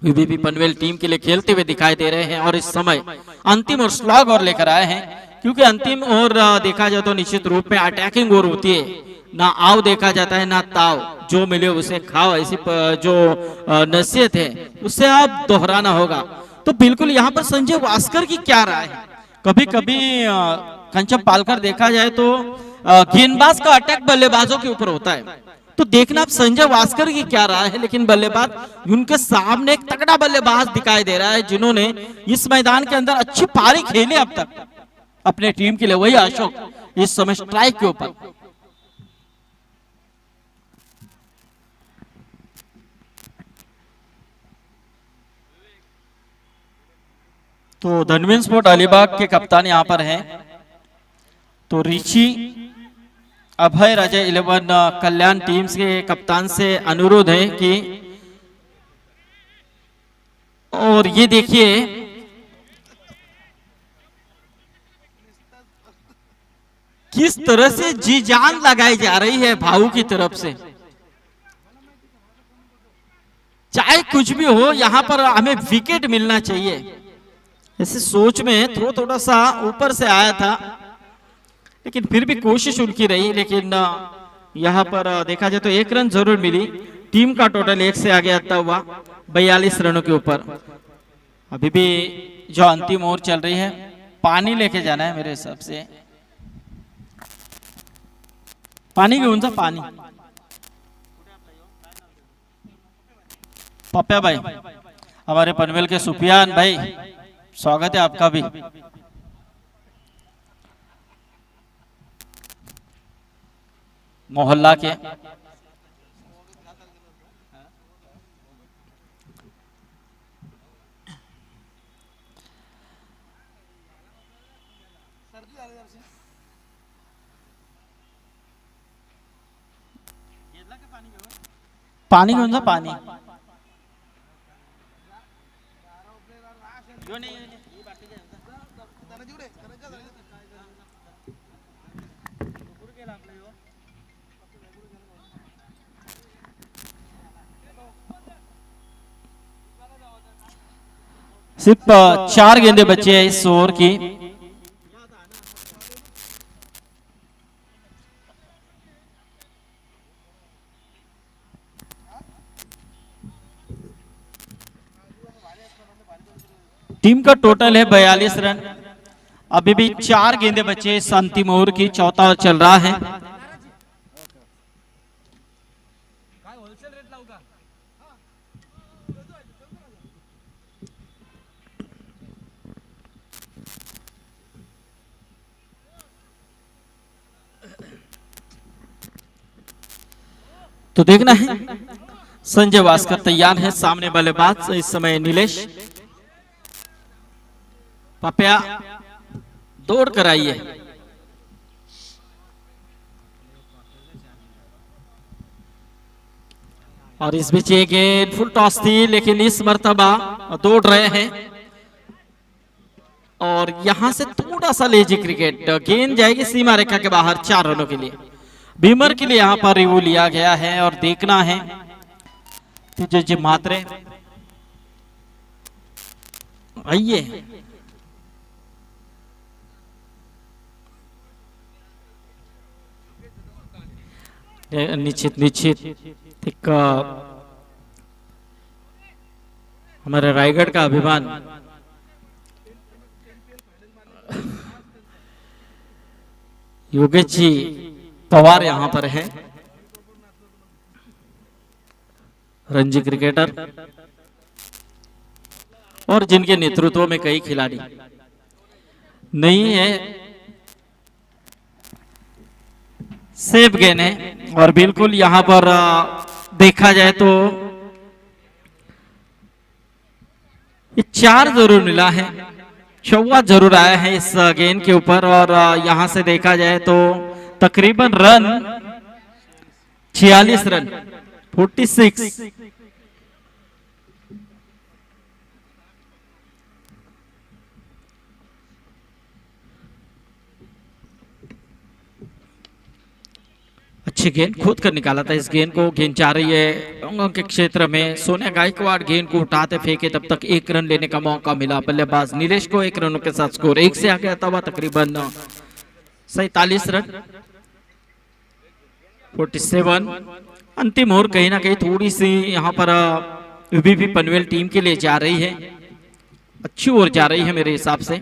वीबीपी पनवेल टीम के लिए खेलते हुए दिखाई दे रहे हैं। और इस समय अंतिम और स्लॉग और लेकर आए हैं, क्योंकि अंतिम और देखा जाए तो निश्चित रूप में अटैकिंग ओवर होती है। ना आओ देखा जाता है ना ताव, जो मिले उसे खाओ, ऐसी जो नसीहत है उससे आप दोहराना होगा। तो बिल्कुल यहाँ पर संजय वास्कर की क्या राय है। कभी कभी कंचन पालकर देखा जाए तो गेंदबाज का अटैक बल्लेबाजों के ऊपर होता है, तो देखना आप संजय वास्कर की क्या राय है। लेकिन बल्लेबाज उनके सामने एक तगड़ा बल्लेबाज दिखाई दे रहा है, जिन्होंने इस मैदान के अंदर अच्छी पारी खेली अब तक अपने टीम के लिए। वही अशोक इस समय स्ट्राइक के ऊपर। तो धनवीर स्पोर्ट अलीबाग के कप्तान यहां पर हैं, तो रिची अभय राजा 11 कल्याण टीम्स के कप्तान से अनुरोध है कि, और ये देखिए किस तरह से जी जान लगाई जा रही है भाऊ की तरफ से। चाहे कुछ भी हो यहां पर हमें विकेट मिलना चाहिए, ऐसे सोच में थोड़ा सा ऊपर से आया था, लेकिन फिर भी कोशिश उनकी रही। लेकिन यहाँ पर देखा जाए तो 1 रन जरूर मिली। टीम का टोटल 1 से आगे आता हुआ 42 रनों के ऊपर। अभी भी जो अंतिम ओवर चल रही है, पानी लेके जाना है मेरे हिसाब से। पानी घेऊन जा, पानी पप्प्या भाई। हमारे पनवेल के सुफियान भाई, स्वागत है आपका भी। मोहल्ला के पानी घेऊन जा पाणी। सिर्फ 4 गेंदे बचे हैं इस ओवर की। टीम का टोटल है 42 रन। अभी भी 4 गेंदे बचे इस अंतिम ओवर की, चौथा ओवर चल रहा है। तो देखना है, संजय भास्कर तैयार है, सामने बल्लेबाज इस समय नीलेश। पपिया दौड़ कर आई है। और इस बीच एक गेंद फुल टॉस थी, लेकिन इस मर्तबा दौड़ रहे हैं। और यहां से थोड़ा सा लेजी क्रिकेट, गेंद जाएगी सीमा रेखा के बाहर 4 रनों के लिए। बीमर के लिए यहां पर रिव्यू लिया गया है और देखना है कि जो मात्रे आइए निश्चित एक हमारे रायगढ़ का अभिमान योगेश जी पवार यहां पर है, रणजी क्रिकेटर, और जिनके नेतृत्व में कई खिलाड़ी नहीं है। सेफ गेंद है और बिल्कुल यहां पर देखा जाए तो ये 4 जरूर मिला है, चौवा जरूर आया है इस गेंद के ऊपर। और यहां से देखा जाए तो तकरीबन रन 46 रन 46। अच्छी गेंद खोद कर निकाला था इस गेंद को। गेंद जा रही है अंगों के क्षेत्र में। सोनिया गायकवाड़ गेंद को उठाते फेंके, तब तक 1 रन लेने का मौका मिला। बल्लेबाज नीलेश को 1 रनों के साथ स्कोर 1 से आगे आता हुआ तकरीबन 47 रन 47। अंतिम ओवर कहीं ना कहीं थोड़ी सी यहाँ पर यूबीपी पनवेल टीम के लिए जा रही है, अच्छी ओवर जा रही है मेरे हिसाब से।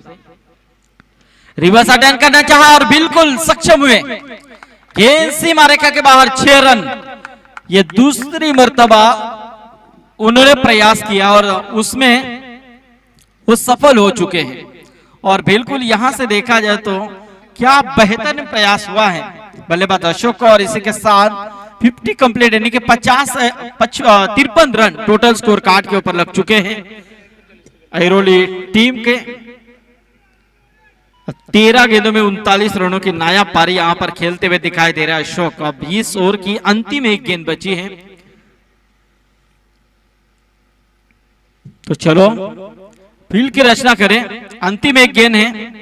रिवर्स अटैक करना चाहा और बिल्कुल सक्षम हुए। गेंद सीमा रेखा के बाहर 6 रन। ये दूसरी मर्तबा उन्होंने प्रयास किया और उसमें वो सफल हो चुके हैं। और बिल्कुल यहां से देखा जाए तो क्या बेहतरीन प्रयास हुआ है बल्लेबाज अशोक का। और इसी के साथ 50 कंप्लीट, यानी कि 53 रन टोटल स्कोर कार्ड के ऊपर लग चुके हैं अहिरोली टीम के। 13 गेंदों में 39 रनों की नायाब पारी यहां पर खेलते हुए दिखाई दे रहा है अशोक। अब इस ओवर की अंतिम 1 गेंद बची है, तो चलो फील्ड की रचना करें। अंतिम 1 गेंद है।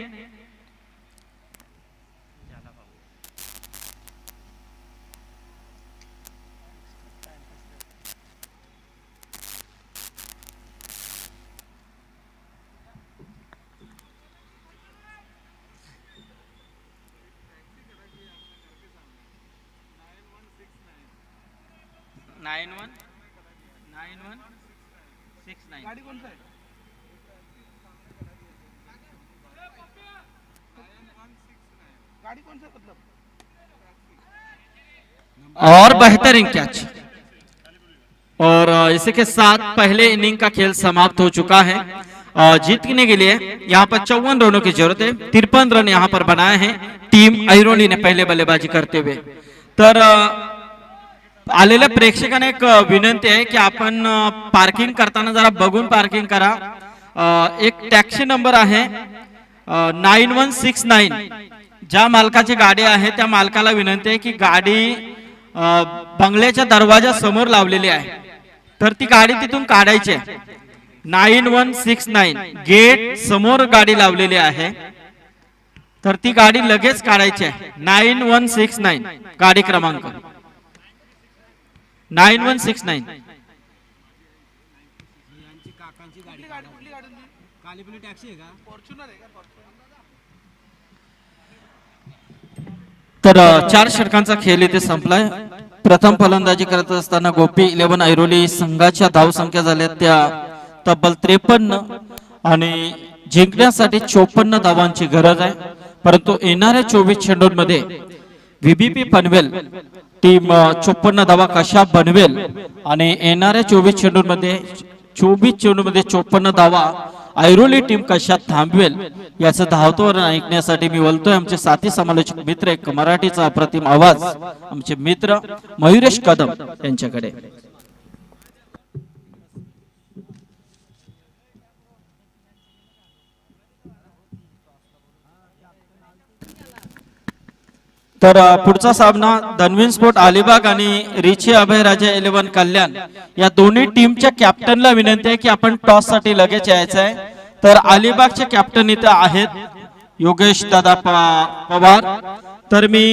और बेहतरीन कैच। और इसी के साथ पहले इनिंग का खेल समाप्त हो चुका है। जीतने के लिए यहाँ पर 54 रनों की जरूरत है। 53 रन यहाँ पर बनाए हैं टीम ऐरोली ने पहले बल्लेबाजी करते हुए। तर आलेल्या प्रेक्षकांना एक विनंती आहे की आपण पार्किंग करताना जरा बघून पार्किंग करा। एक टॅक्सी नंबर आहे 9169। ज्या मालकाची गाडी आहे त्या मालकाला विनंती आहे की गाडी बंगल्याच्या दरवाजा समोर लावलेली आहे, तर ती गाडी तिथून काढायची आहे। 9169 गेट समोर गाडी लावलेली आहे, तर ती गाडी लगेच काढायची आहे। 9169 गाडी क्रमांक 9169। तर 4 षटकांचा खेळ इथे संपलाय। प्रथम फलंदाजी करत असताना गोपी 11 ऐरोली संघाच्या धावसंख्या झाल्या त्या तब्बल 53 आणि जिंकण्यासाठी 54 धावांची गरज आहे। परंतु येणाऱ्या 24 चेंडूंमध्ये व्हीबीपी पनवेल टीम 54 धावा कशा बनवेल आणि येणाऱ्या 24 चेंडूंमध्ये 54 धावा ऐरोली टीम कशा थांबवेल याचं धावतोवर ऐकण्यासाठी मी बोलतोय आमचे साथी समालोचक मित्र, एक मराठीचा अप्रतिम आवाज आमचे मित्र मयुरेश कदम यांच्याकडे। तर पुढचा सामना धनवीन स्पोर्ट अलिबाग आणि रिची अभयराजा 11 कल्याण या दोन्ही टीमच्या कॅप्टनला विनंती आहे की आपण टॉस साठी लगेच यायचं आहे। तर अलिबागचे कॅप्टन इथे आहेत योगेश दादा पवार, तर मी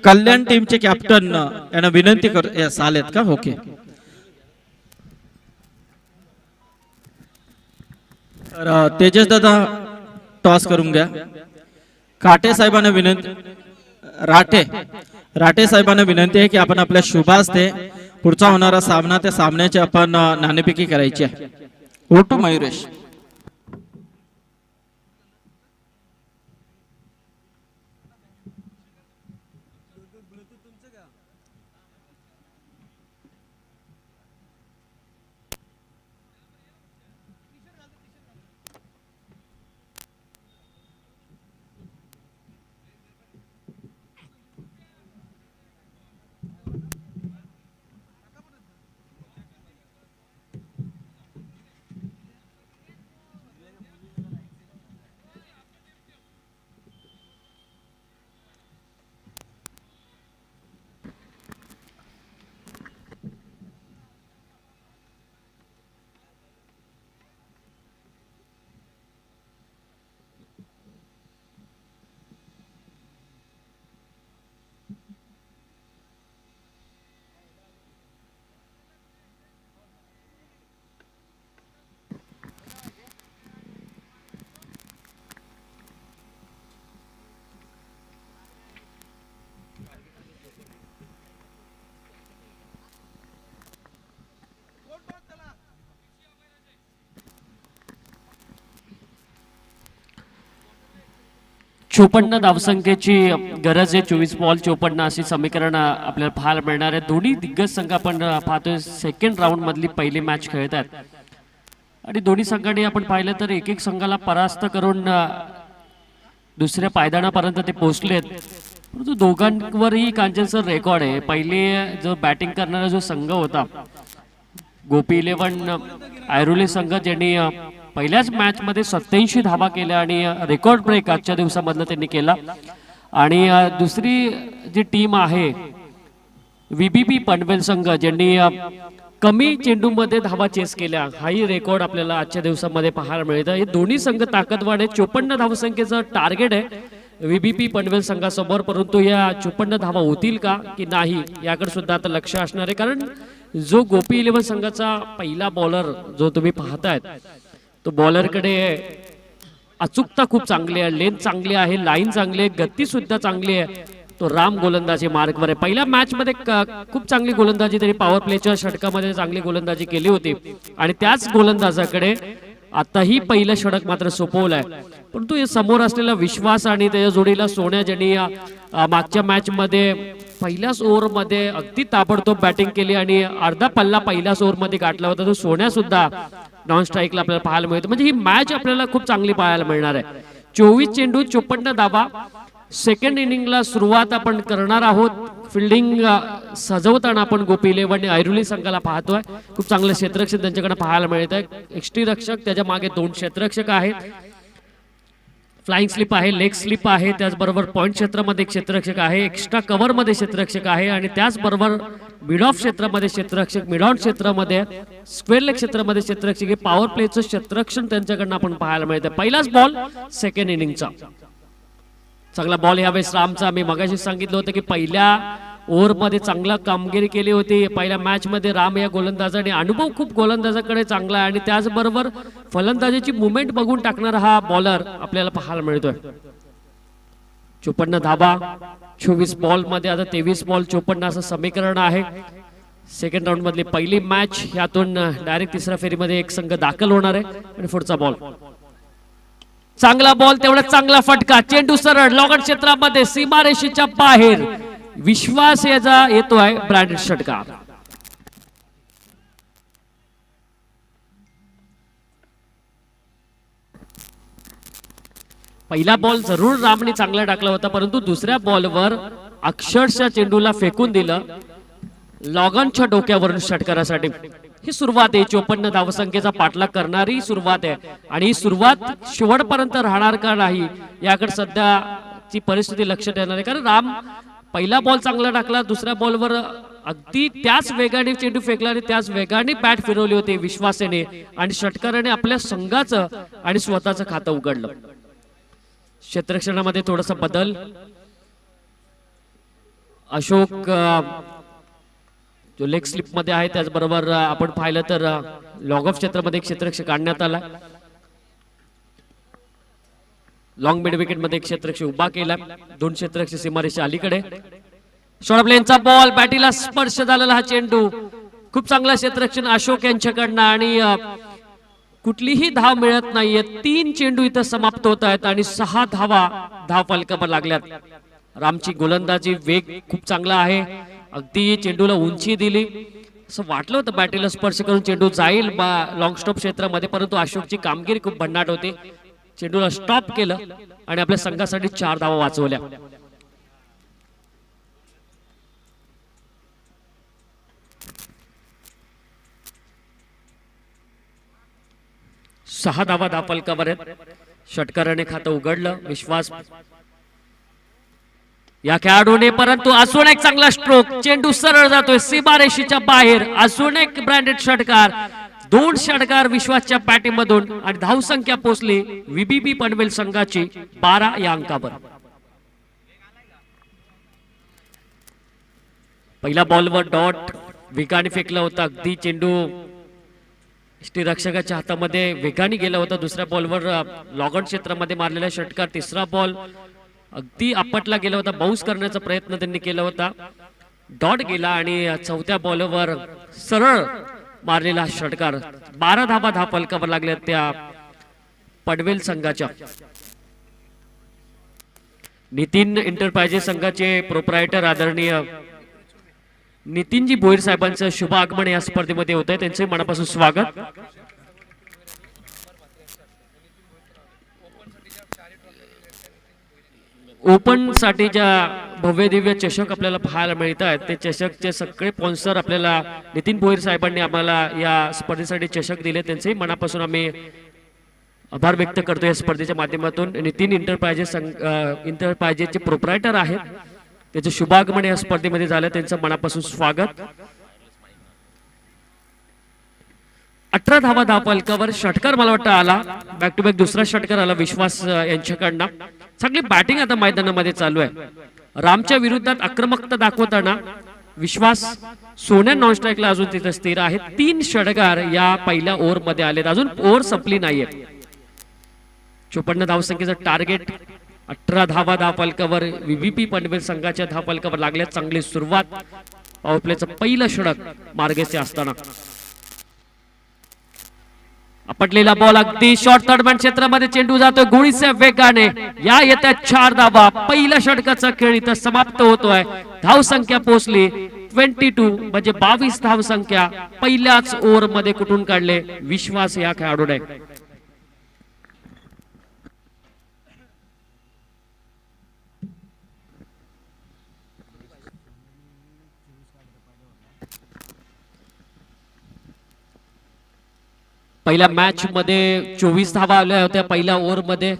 कल्याण टीमचे कॅप्टन यांना विनंती करतो आलेत का? ओके, तर तेजस दादा टॉस करून घ्या। काटे साहेबांना विनंती, राठे साहेबांना विनंती आहे की आपण आपल्या शुभ हस्ते पुढचा होणारा सामना त्या सामन्याची आपण नाणेफेकी करायची आहे। ओटू मयुरेश। चोपन्न धावसंख्येची गरज आहे। 24 बॉल 54 अशी समीकरण आपल्याला पाहायला मिळणार आहे। दोन्ही दिग्गज संघ आपण पाहतोय सेकंड राऊंड मधली पहिली मॅच खेळत आहेत आणि दोन्ही संघांनी आपण पाहिलं तर एक एक संघाला परास्त करून दुसऱ्या पायदानापर्यंत ते पोहोचलेत। परंतु दोघांवरही कांचनचं रेकॉर्ड आहे। पहिले जो बॅटिंग करणारा जो संघ होता गोपी 11 ऐरोली संघ, ज्यांनी पहिल्याच मॅच मध्ये 87 धावा केल्या आणि रेकॉर्ड ब्रेक आजच्या दिवसामधला त्यांनी केला। आणि दुसरी जी टीम आहे व्हीबीपी पनवेल संघ, ज्यांनी कमी चेंडूमध्ये धावा चेस केल्या, हाही रेकॉर्ड आपल्याला आजच्या दिवसामध्ये पाहायला मिळतं। हे दोन्ही संघ ताकदवान आहे। 54 धावसंख्येचं टार्गेट आहे व्हीबीपी पनवेल संघासमोर, परंतु या 54 धावा होतील का की नाही याकडे सुद्धा आता लक्ष असणार आहे। कारण जो गोपी 11 संघाचा पहिला बॉलर जो तुम्ही पाहतायत तो बॉलरकडे अचूकता खूप चांगली आहे, लेंथ चांगली आहे, लाईन चांगली आहे, गती सुद्धा चांगली आहे। तो राम गोलंदाजी मार्गवर आहे। पहिल्या मॅच मध्ये खूप चांगली गोलंदाजी त्यांनी पॉवर प्लेच्या षटकामध्ये चांगली गोलंदाजी केली होती आणि त्याच गोलंदाजाकडे आताही पहिलं षटक मात्र सोपवलंय। परंतु हे समोर असलेला विश्वास आणि त्याच्या जोडीला सोन्या, ज्यांनी मागच्या मॅच मध्ये पहिल्याच ओव्हरमध्ये अगदी ताबडतोब बॅटिंग केली आणि अर्धा पल्ला पहिल्याच ओव्हरमध्ये गाठला होता. तो सोन्या सुद्धा नॉन स्ट्राईकला आपल्याला पाहायला मिळतो. म्हणजे ही मॅच आपल्याला खूप चांगली पाहायला मिळणार आहे. 24 चेंडू 54 धावा. सेकंड इनिंगला सुरुवात आपण करणार आहोत. फिल्डिंग सजवताना आपण गोपी इलेव्हन ऐरोली संघाला पाहतोय. खूप चांगलं क्षेत्ररक्षण त्यांच्याकडे पाहायला मिळत आहे. एक्स्ट्री रक्षक, त्याच्या मागे 2 क्षेत्ररक्षक आहेत. फ्लाइंग स्लिप आहे, लेग स्लिप आहे, त्याचबरोबर पॉइंट क्षेत्रामध्ये क्षेत्ररक्षक आहे, एक्स्ट्रा कव्हर मध्ये क्षेत्ररक्षक आहे आणि त्याचबरोबर मिड ऑफ क्षेत्रामध्ये क्षेत्ररक्षक, मिड ऑन क्षेत्रामध्ये, स्क्वेअर लेग क्षेत्रामध्ये क्षेत्ररक्षक, हे पॉवर प्लेचं क्षेत्ररक्षण त्यांच्याकडनं आपण पाहायला मिळतं. पहिलाच बॉल सेकंड इनिंगचा. चांगला बॉल यावेळेस रामचा. मी मगाशी सांगितलं होतं की पहिल्या ओव्हरमध्ये चांगला कामगिरी केली होती. पहिल्या मॅच मध्ये राम या गोलंदाजाने अनुभव खूप गोलंदाजाकडे चांगला आहे आणि त्याचबरोबर फलंदाजीची मुवमेंट बघून टाकणारा हा बॉलर आपल्याला पाहायला मिळतोय. 54 धाबा 24 बॉल मध्ये. आता 23 बॉल 54 असं समीकरण आहे. सेकंड राऊंड मधली पहिली मॅच. यातून डायरेक्ट तिसऱ्या फेरीमध्ये एक संघ दाखल होणार आहे. आणि पुढचा बॉल, चांगला बॉल, तेवढा चांगला फटका. चेंडू सरळ लॉगन क्षेत्रामध्ये सीमारेषेच्या बाहेर. विश्वास याचा येतोय ब्रँडेड षटकार. पहिला बॉल जरूर रामने चांगला टाकला होता, परंतु दुसऱ्या बॉलवर अक्षरशः चेंडूला फेकून दिलं लॉगनच्या डोक्यावरून षटकारासाठी. ही सुरुवात आहे. 54 धावसंख्येचा पाठलाग करणारी सुरुवात आहे आणि ही सुरुवात शेवटपर्यंत राहणार का नाही याकडे सध्याची परिस्थिती लक्ष देणार आहे. कारण राम पहिला बॉल चांगला टाकला, दुसऱ्या बॉलवर अगदी त्याच वेगाने चेंडू फेकला आणि त्याच वेगाने बॅट फिरवली होती विश्वासाने आणि षटकाराने आपल्या संघाचं आणि स्वतःचं खातं उघडलं. क्षेत्ररक्षणामध्ये थोडासा बदल. अशोक जो लेग स्लिप मध्ये आहे, त्याचबरोबर आपण पाहिलं तर लॉग ऑफ क्षेत्रामध्ये क्षेत्ररक्षक काढण्यात आला. लॉंग मिड विकेट मध्ये क्षेत्ररक्षक उभा केला. 2 क्षेत्ररक्षक सीमारेषा अलीकडे. शॉर्ट प्लेनचा बॉल, बॅटीला स्पर्श झालेला हा चेंडू. खूप चांगला क्षेत्ररक्षण अशोक यांच्याकडनं आणि कुठलीही धाव मिळत नाहीये. 3 चेंडू इथं समाप्त होत आहेत आणि 6 धावा धाव फलकावर लागल्यात. रामची गोलंदाजी वेग खूप चांगला आहे. अगदी चेंडूला उंची दिली. असं वाटलं होतं बॅटीला स्पर्श करून चेंडू जाईल लॉंग स्टॉप क्षेत्रामध्ये, परंतु अशोकची कामगिरी खूप भन्नाट होती. चेंडूला स्टॉप केलं आणि आपल्या संघासाठी 4 धावा वाचवल्या. सहा धावा धाव फलकावर आहेत. षटकाराने खातं उघडलं. विश्वास या खेळाडूने, परंतु अजून एक चांगला स्ट्रोक. चेंडू सरळ जातोय सीमारेषेच्या बाहेर. अजून एक ब्रँडेड षटकार. 2 षटकार विश्वासच्या बॅटिंगमधून आणि धावसंख्या पोहोचली व्हीबीपी पनवेल संघाची 12 या अंकावर. पहिल्या बॉलवर डॉट वेगाने फेकला होता. अगदी चेंडू रक्षकाच्या हातामध्ये वेगाने गेला होता. दुसऱ्या बॉलवर लॉगआउट क्षेत्रामध्ये मारलेला षटकार. तिसरा बॉल अगदी आपटला गेला होता. बाउन्स करण्याचा प्रयत्न त्यांनी केला होता. डॉट गेला आणि चौथ्या बॉलवर सरळ मारलेला षटकार. 12 धावा धाव फलकावर लागल्या त्या पनवेल संघाच्या. नितीन एंटरप्राइजेस संघाचे प्रोप्रायटर आदरणीय नितीनजी भोईर साहेबांचं शुभ आगमन या स्पर्धेमध्ये होत आहे. त्यांचे मनापासून स्वागत. ओपन साठी ज्या भव्य दिव्य चषक आपल्याला पाहायला मिळत आहेत, ते चषकचे सगळे स्पॉन्सर आपल्याला नितीन भोईर साहेबांनी आम्हाला या स्पर्धेसाठी चषक दिले. त्यांचे मनापासून आम्ही आभार व्यक्त करतो या स्पर्धेच्या माध्यमातून. नितीन एंटरप्राइजेसचे प्रोप्रायटर आहेत. त्याचं शुभागमन या स्पर्धेमध्ये झालं. त्यांचं मनापासून स्वागत. 18 धावा धाव फलकावर. षटकार मला वाटतं आला. बॅक टू बॅक दुसरा षटकार आला विश्वास यांच्याकडनं. चांगली बॅटिंग आता मैदानामध्ये चालू आहे. रामच्या विरोधात आक्रमकता दाखवताना विश्वास सोन्या नॉन स्ट्राईकला अजून तिथे स्थिर आहे. 3 षटकार या पहिल्या ओव्हर मध्ये आलेत. अजून ओव्हर संपली नाहीये. 54 धावसंख्येचं टार्गेट. 18 धावा धाव फलकावर. व्हीबीपी पनवेल संघाच्या धाव फलकावर लागल्या. चांगली सुरुवात. पॉवर प्लेचं पहिलं षटक मार्गेचे असताना आपटलेला बॉल अगदी शॉर्ट थर्डमॅन क्षेत्रामध्ये चेंडू जातोय गोळीच्या वेगाने. या येत्या 4 धावा. पहिल्या षटकाचा खेळ इथं समाप्त होतोय. धाव संख्या पोहोचली 22 म्हणजे 22 धाव संख्या पहिल्याच ओव्हर मध्ये कुठून काढले विश्वास या खेळाडूने. पहिल्या मॅच मध्ये 24 धावा आल्या होत्या पहिल्या ओव्हर मध्ये.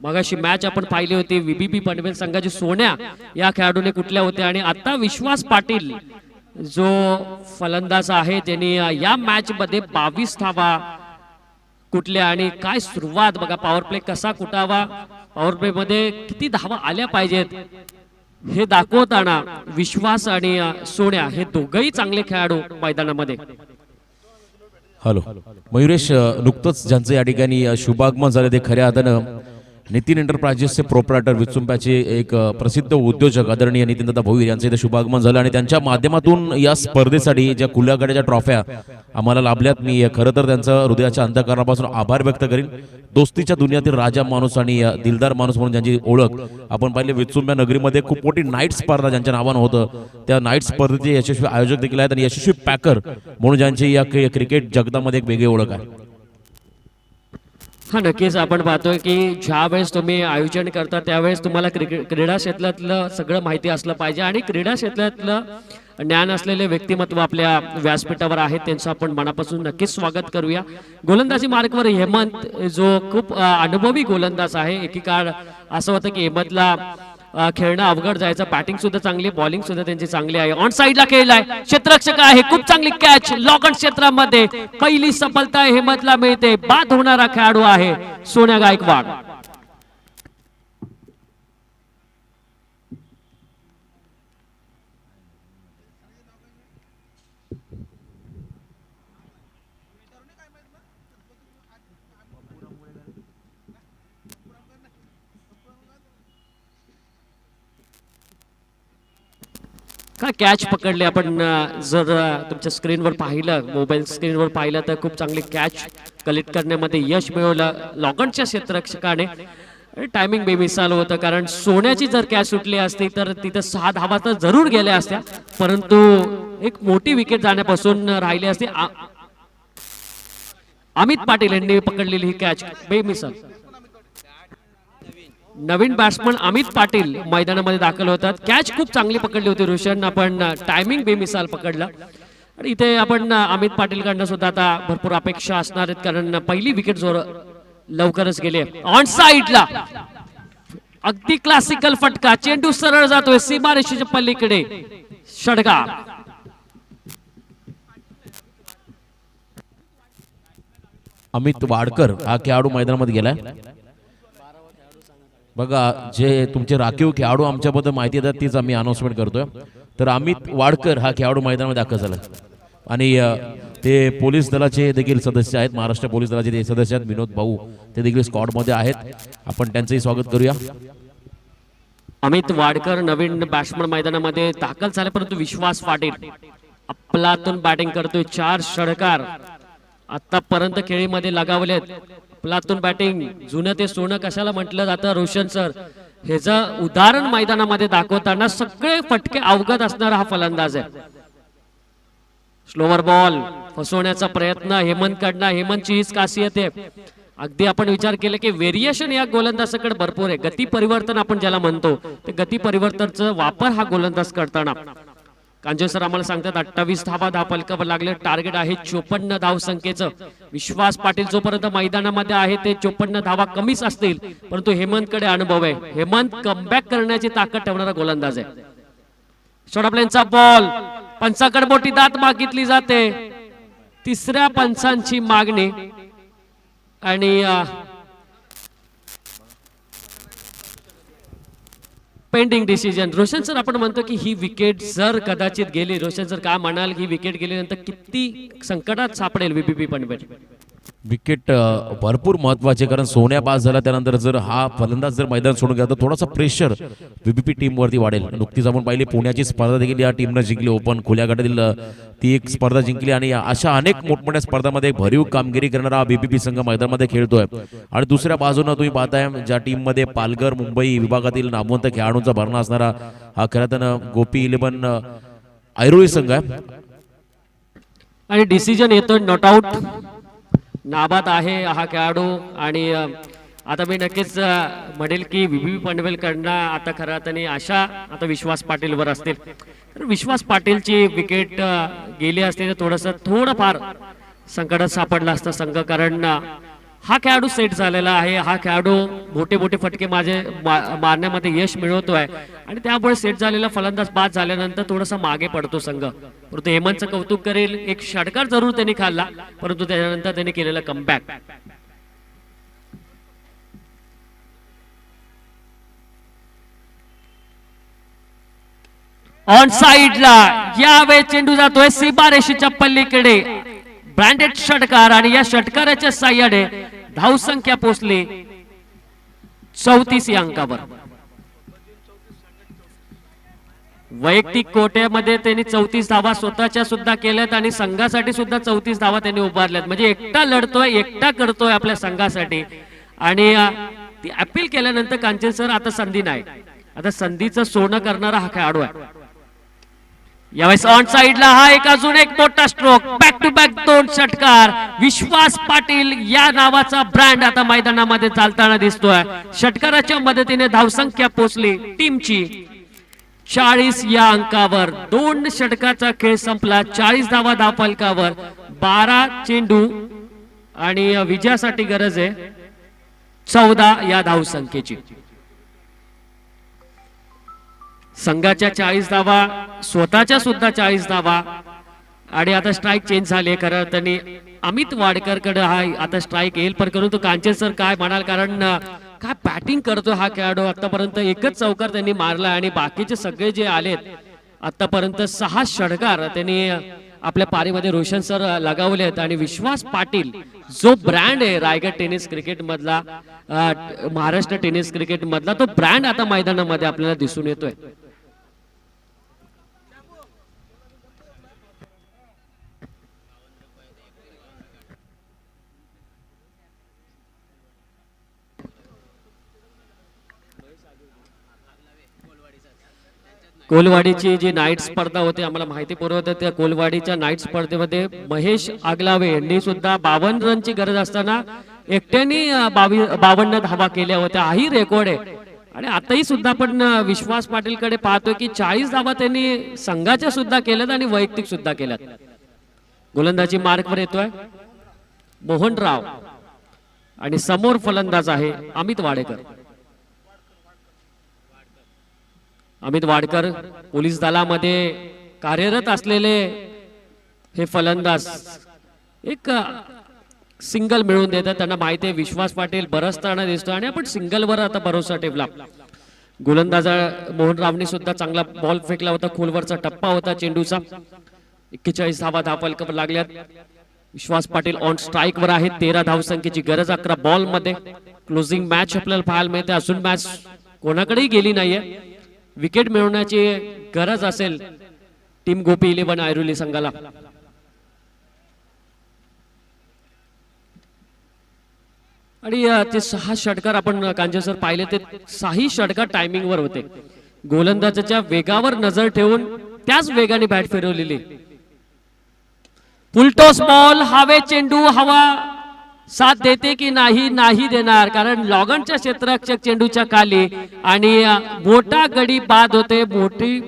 मगाशी मॅच आपण पाहिली होती व्हीबीपी पनवेल संघाची सोन्या या खेळाडूने कुठल्या होत्या आणि आता विश्वास पाटील जो फलंदाज आहे त्यांनी या मॅच मध्ये 22 धावा कुठल्या आणि काय सुरुवात बघा. पॉवर प्ले कसा कुटावा, पॉवर प्ले मध्ये किती धावा आल्या पाहिजेत हे दाखवताना विश्वास आणि सोन्या हे दोघही चांगले खेळाडू मैदानामध्ये. हॅलो मयुरेश, नुकतंच ज्यांचं या ठिकाणी शुभागमन झालं ते खऱ्या अर्थानं नितीन एंटरप्राइजेसचे प्रोप्रायटर विचुंब्याचे एक प्रसिद्ध उद्योजक आदरणीय नितीनदादा भोईर यांचं इथे शुभागमन झालं आणि त्यांच्या माध्यमातून या स्पर्धेसाठी ज्या खुल्यागड्याच्या ट्रॉफ्या आम्हाला लाभल्यात, मी खरं तर त्यांचं हृदयाच्या अंतःकरणापासून आभार व्यक्त करीन. दोस्तीच्या दुनियातील राजा माणूस आणि दिलदार माणूस म्हणून ज्यांची ओळख आपण पाहिले विचुंब्या नगरीमध्ये खूप मोठी नाईट स्पर्धा ज्यांच्या नावानं होतं त्या नाईट स्पर्धेचे यशस्वी आयोजक देखील आहेत आणि यशस्वी पॅकर म्हणून ज्यांची या क्रिकेट जगतामध्ये एक वेगळी ओळख आहे. हा नक्कीच आपण पाहतोय की ज्या वेळेस तुम्ही आयोजन करता त्यावेळेस तुम्हाला क्रीडा क्षेत्रातलं सगळं माहिती असलं पाहिजे आणि क्रीडा क्षेत्रातलं ज्ञान असलेले व्यक्तिमत्व आपल्या व्यासपीठावर आहेत त्यांचं आपण मनापासून नक्कीच स्वागत करूया. गोलंदाजी मार्गवर हेमंत जो खूप अनुभवी गोलंदाज आहे. एकीकाळ असं होतं की हेमंतला खेळणं अवघड जायचं. बॅटिंग सुद्धा चांगली, बॉलिंग सुद्धा त्यांची चांगली आहे. ऑन साइडला खेळलाय, क्षेत्ररक्षक आहे, खूप चांगली कॅच लॉकन क्षेत्रामध्ये. पहिली सफलता हेमंतला मिळते. बाद होणारा खेळाडू आहे सोन्या गायकवाड. काय कॅच पकडले आपण जर तुमच्या स्क्रीनवर पाहिलं, मोबाईल स्क्रीनवर पाहिलं तर खूप चांगली कॅच कलेक्ट करण्यामध्ये यश मिळवलं लॉगनच्या क्षेत्ररक्षकाने. टायमिंग बेमिसाल होतं कारण सोन्याची जर कॅच सुटली असती तर तिथं 6 धावा तर जरूर गेल्या असत्या परंतु एक मोठी विकेट जाण्यापासून राहिली असती. अमित पाटील यांनी पकडलेली ही कॅच बेमिसाल. नवीन बॅट्समन अमित पाटील मैदानामध्ये दाखल होतात. कॅच खूप चांगली पकडली होती रोशन, आपण टायमिंग बेमिसाल पकडला आणि इथे आपण अमित पाटील कडनं सुद्धा आता भरपूर अपेक्षा असणार आहेत कारण पहिली विकेट जोर लवकरच गेले. ऑन साइडला अगदी क्लासिकल फटका, चेंडू सरळ जातोय सीमारेषेच्या पलीकडे. षटकार अमित वाडकर हा खेळाडू मैदानामध्ये गेलाय. बघा जे तुमचे राखीव खेळाडू आमच्याबद्दल माहिती देतात तीच आम्ही अनाउन्समेंट करतोय. तर अमित वाडकर हा खेळाडू मैदानामध्ये दाखल झाला आणि ते पोलीस दलाचे देखील सदस्य आहेत. महाराष्ट्र पोलीस दलाचे ते सदस्य आहेत विनोद भाऊ, ते देखील स्क्वॉडमध्ये आहेत. आपण त्यांचंही स्वागत करूया. अमित वाडकर नवीन बॅट्समन मैदानामध्ये दाखल झाले परंतु विश्वास पाटील आपलातून बॅटिंग करतोय. 4 षटकार आतापर्यंत खेळीमध्ये लगावलेत. प्लातून बॅटिंग जुनं ते सोनं कशाला म्हटलं जातं रोशन सर, ह्याचं उदाहरण मैदानामध्ये दाखवताना सगळे फटके अवगत असणारा हा फलंदाज आहे. स्लोवर बॉल फसवण्याचा प्रयत्न हेमंत कडनं. हेमंतची हीच खासियत आहे. अगदी आपण विचार केला की व्हेरिएशन या गोलंदाजाकडे भरपूर आहे. गती परिवर्तन आपण ज्याला म्हणतो ते गती परिवर्तनचा वापर हा गोलंदाज करताना. कांजळे सर आम्हाला सांगतात 28 धावा धावफलकावर लागले. टार्गेट आहे 54 धाव संख्येचं. विश्वास पाटील जोपर्यंत मैदानामध्ये आहे ते 54 धावा कमीच असतील परंतु हेमंत कडे अनुभव आहे. हेमंत कमबॅक करण्याची ताकद ठेवणारा गोलंदाज आहे. शॉर्टप्लेनचा बॉल, पंचाकडे मोठी दात मागितली जाते. तिसऱ्या पंचांची मागणी आणि पेंडिंग डिसिजन. रोशन सर आपण म्हणतो की ही विकेट जर कदाचित गेली, रोशन सर काय म्हणाल ही विकेट गेल्यानंतर किती संकटात सापडेल व्हीपीपी पनवेल? विकेट भरपूर महत्वाचे, कारण सोन्या पास झाला त्यानंतर जर हा फलंदाज जर मैदान सोडून गेला तर थोडासा प्रेशर बीबीपी टीम वरती वाढेल. नुकतीच आपण पाहिली पुण्याची स्पर्धा देखील या टीमनं जिंकली, ओपन खुल्या गटातील ती एक स्पर्धा जिंकली आणि अशा अनेक मोठमोठ्या स्पर्धांमध्ये भरीव कामगिरी करणारा हा बीबीपी संघ मैदानामध्ये खेळतोय. आणि दुसऱ्या बाजूने तुम्ही पाहताय ज्या टीम मध्ये पालघर मुंबई विभागातील नामवंत खेळाडूंचा भरणा असणारा हा खरं तर गोपी 11 ऐरोली संघ आहे. आणि डिसिजन येतोय नॉट आउट, नाबाद आहे हा खेळाडू. आणि आता मी नक्कीच म्हणेल की बीबी पनवेलकडनं आता खरं तर आशा आता विश्वास पाटीलवर असतील. तर विश्वास पाटीलची विकेट गेली असते तर थोडंफार संकटात सापडला असता संघ, कारण हा खेळाडू सेट झालेला आहे. हा खेळाडू मोठे मोठे फटके मारण्यामध्ये यश मिळवतोय आणि त्यामुळे सेट झालेला फलंदाज बाद झाल्यानंतर थोडासा मागे पडतो संघ. परंतु हेमंतचं कौतुक करेल, एक षटकार जरूर त्यांनी खाल्ला परंतु त्यानंतर त्यांनी केलेला कमबॅक. ऑन साइडला यावेळी चेंडू जातोय सीमारेषेच्या पल्लीकडे, ब्रँडेड षटकार आणि या षटकाराच्या साह्याने धावसंख्या पोहोचली 34 या अंकावर. वैयक्तिक कोट्यामध्ये त्यांनी 34 धावा स्वतःच्या सुद्धा केल्यात आणि संघासाठी सुद्धा 34 धावा त्यांनी उभारल्यात. म्हणजे एकटा लढतोय, एकटा करतोय आपल्या संघासाठी. आणि ती अपील केल्यानंतर कांचन सर आता संधी नाही, आता संधीचं सोनं करणारा हा खेळाडू आहे. यावेळेस ऑन साइडला हा अजून एक मोठा स्ट्रोक, बॅक टू बॅक 2 षटकार. विश्वास पाटील या नावाचा ब्रँड आता मैदानामध्ये चालताना दिसतोय. षटकाराच्या मदतीने धावसंख्या पोहोचली टीमची 40 या अंकावर. 2 षटकाचा खेळ संपला, 40 धावा धावफलकावर, 12 चेंडू आणि विजयासाठी गरज आहे 14 या धावसंख्येची. संघाच्या 40 धावा, स्वतःच्या सुद्धा 40 धावा. आणि आता स्ट्राईक चेंज झाले. खरं त्यांनी अमित वाडकर कडे हा आता स्ट्राईक येईल, पण करून तो कांचन सर काय म्हणाल, कारण काय बॅटिंग करतो हा खेळाडू. आतापर्यंत एकच चौकार त्यांनी मारला आणि बाकीचे सगळे जे आलेत आतापर्यंत 6 षटकार त्यांनी आपल्या पारीमध्ये रोशन सर लगावलेत. आणि विश्वास पाटील जो ब्रँड आहे रायगड टेनिस क्रिकेट मधला, महाराष्ट्र टेनिस क्रिकेट मधला, तो ब्रँड आता मैदानामध्ये आपल्याला दिसून येतोय. कोलवाडीची जी नाईट स्पर्धा होती आम्हाला माहिती पुरवत, त्या कोलवाडीच्या नाईट स्पर्धेमध्ये महेश आगलावे यांनी सुद्धा 52 रनची गरज असताना एकट्याने 52 धावा केल्या होत्या. हाही रेकॉर्ड आहे. आणि आताही सुद्धा आपण विश्वास पाटील कडे पाहतोय की 40 धावा त्यांनी संघाच्या सुद्धा केल्यात आणि वैयक्तिक सुद्धा केल्यात. गोलंदाजी मार्कवर येतोय मोहनराव आणि समोर फलंदाज आहे अमित वाडेकर. अमित वाडकर पोलीस दलामध्ये कार्यरत असलेले हे फलंदाज एक सिंगल मिळवून देतात. त्यांना माहिती आहे विश्वास पाटील बरसताना दिसतो आणि आपण सिंगलवर आता भरोसा ठेवला. गोलंदाज मोहनरावने सुद्धा चांगला बॉल फेकला होता, खोलवरचा टप्पा होता चेंडूचा. 41 धावा धावफलकावर लागल्यात. विश्वास पाटील ऑन स्ट्राईक वर आहेत. 13 धावसंख्येची गरज 11 बॉल मध्ये. क्लोजिंग मॅच आपल्याला पाहायला मिळते. अजून मॅच कोणाकडेही गेली नाहीये. विकेट मिळवण्याची गरज असेल टीम गोपी 11 ऐरोली संघाला. आणि ते 6 षटकार आपण कांचे सर पाहिले, ते 6ही षटकार टायमिंग वर होते. गोलंदाजाच्या वेगावर नजर ठेवून त्याच वेगाने बॅट फिरवलेली. फुलटॉस बॉल, हवे चेंडू, हवा साथ देते की नाही देणार, कारण लॉगनच्या क्षेत्ररक्षक चेंडूच्या खाली आणि मोठा गडी बाद होते. मोठी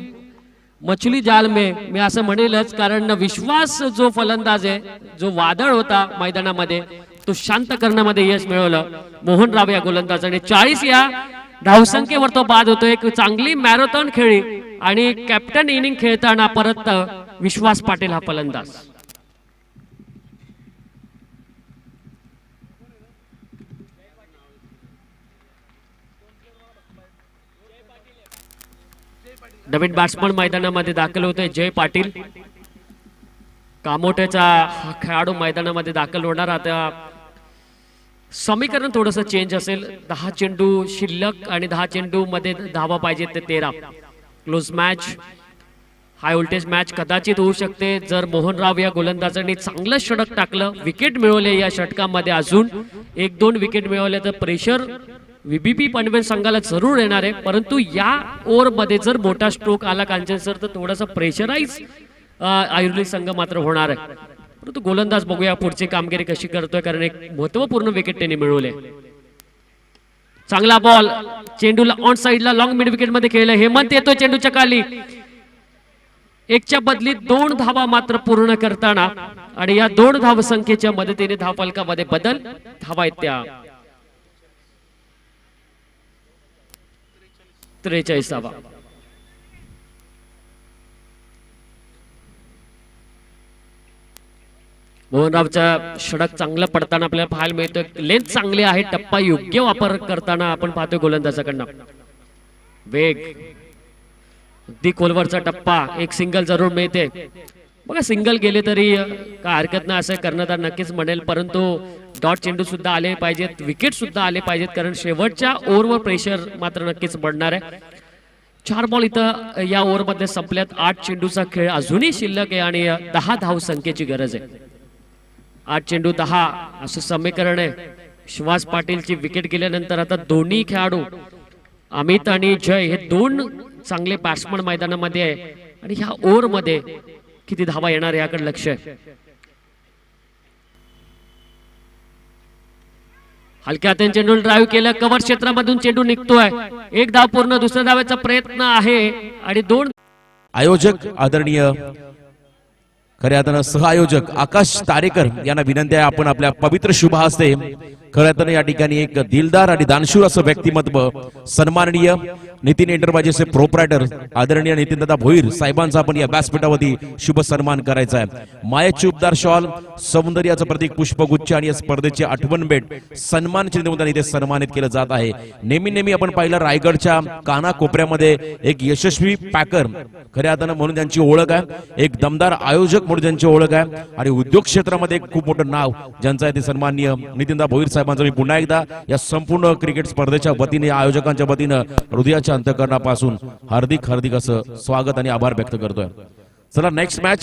मछली जाल में मी असं म्हणेलच, कारण विश्वास जो फलंदाज आहे, जो वादळ होता मैदानामध्ये, तो शांत करण्यामध्ये यश मिळवलं मोहनराव या गोलंदाजाने. 40 या धावसंख्येवर तो बाद होतो. एक चांगली मॅरेथॉन खेळी आणि कॅप्टन इनिंग खेळताना परत विश्वास पाटील हा फलंदाज. नवीन बॅट्समन मैदानामध्ये दाखल होते जय पाटील. कामोठ्याचा हा खेळाडू मैदानामध्ये दाखल होणार. आता समीकरण थोडंसं चेंज असेल. 10 चेंडू शिल्लक आणि 10 चेंडू मध्ये धावा पाहिजेत ते 13. Close match, high voltage match कदाचित होऊ शकते जर मोहनराव या गोलंदाजांनी चांगलं षटक टाकलं, विकेट मिळवले या षटकामध्ये, अजून 1-2 विकेट मिळवले तर प्रेशर व्हीबीपी पनवेल संघाला जरूर येणार आहे. परंतु या ओव्हरमध्ये जर मोठा स्ट्रोक आला कांचन सर तर थोडासा प्रेशराईज ऐरोली संघ मात्र होणार आहे. परंतु गोलंदाज बघूया पुढची कामगिरी कशी करतोय, कारण एक महत्वपूर्ण विकेट त्यांनी मिळवले. चांगला बॉल, चेंडूला ऑन साइडला लॉंग मिड विकेट मध्ये खेळलं. हेमंत येतोय चेंडूच्या खाली, 1च्या बदलीत 2 धावा मात्र पूर्ण करताना आणि या 2 धाव संख्येच्या मदतीने धावफलकामध्ये बदल. धावा आहेत त्या 43. मोहनरावचा षटक चांगलं पडताना आपल्याला पाहायला मिळतोय. लेंथ चांगली आहे, टप्पा योग्य वापर करताना आपण पाहतोय गोलंदाजाकडनं. वेग, अगदी खोलवरचा टप्पा, एक सिंगल जरूर मिळते. बघा सिंगल गेले तरी काय हरकत नाही असं कर्णधार नक्कीच म्हणेल, परंतु डॉट चेंडू सुद्धा आले पाहिजेत, विकेट सुद्धा आले पाहिजेत, कारण शेवटच्या ओव्हरवर प्रेशर मात्र नक्कीच पडणार आहे. 4 बॉल इथं या ओव्हरमध्ये संपल्यात. 8 चेंडूचा खेळ अजूनही शिल्लक आहे आणि 10 धाव संख्येची गरज आहे. 8 चेंडू 10 असं समीकरण आहे. सुभाष पाटीलची विकेट गेल्यानंतर आता दोन्ही खेळाडू अमित आणि जय हे 2 चांगले बॅट्समन मैदानामध्ये आहे आणि ह्या ओव्हर मध्ये किती धावा येणार याकडे लक्ष आहे. हलक्या हाताने चेंडू ड्राईव्ह केलं, कव्हर क्षेत्रामधून चेंडू निघतोय. 1 धाव पूर्ण, दुसऱ्या धावाचा प्रयत्न आहे आणि 2. आयोजक आदरणीय खऱ्या अर्थानं सहआयोजक आकाश तारेकर यांना विनंती आहे, आपण आपल्या पवित्र शुभ हस्ते खऱ्या अर्थानं या ठिकाणी एक दिलदार आणि दानशूर असं व्यक्तिमत्व सन्माननीय नितीन एंटरप्राइजेसचे प्रोप्रायटर आदरणीय नितीनदादा भोईर साहेबांचा आपण या व्यासपीठावरती शुभ सन्मान करायचा आहे. मायेची उपदार शॉल, सौंदर्याचं प्रतीक पुष्पगुच्छ आणि या स्पर्धेचे आठवण भेट सन्मान चिन्ह इथे सन्मानित केलं जात आहे. नेहमी आपण पाहिलं रायगडच्या कानाकोपऱ्यामध्ये एक यशस्वी पॅकर खऱ्या अर्थानं म्हणून त्यांची ओळख आहे, एक दमदार आयोजक म्हणून त्यांची ओळख आहे आणि उद्योग क्षेत्रामध्ये एक खूप मोठं नाव ज्यांचं आहे ते सन्माननीय नितीनदा भोईर साहेबांचं मी पुन्हा एकदा या संपूर्ण क्रिकेट स्पर्धेच्या वतीने आयोजकांच्या वतीनं हृदयाच्या अंतःकरणापासून हार्दिक असं स्वागत आणि आभार व्यक्त करतोय. चला नेक्स्ट मॅच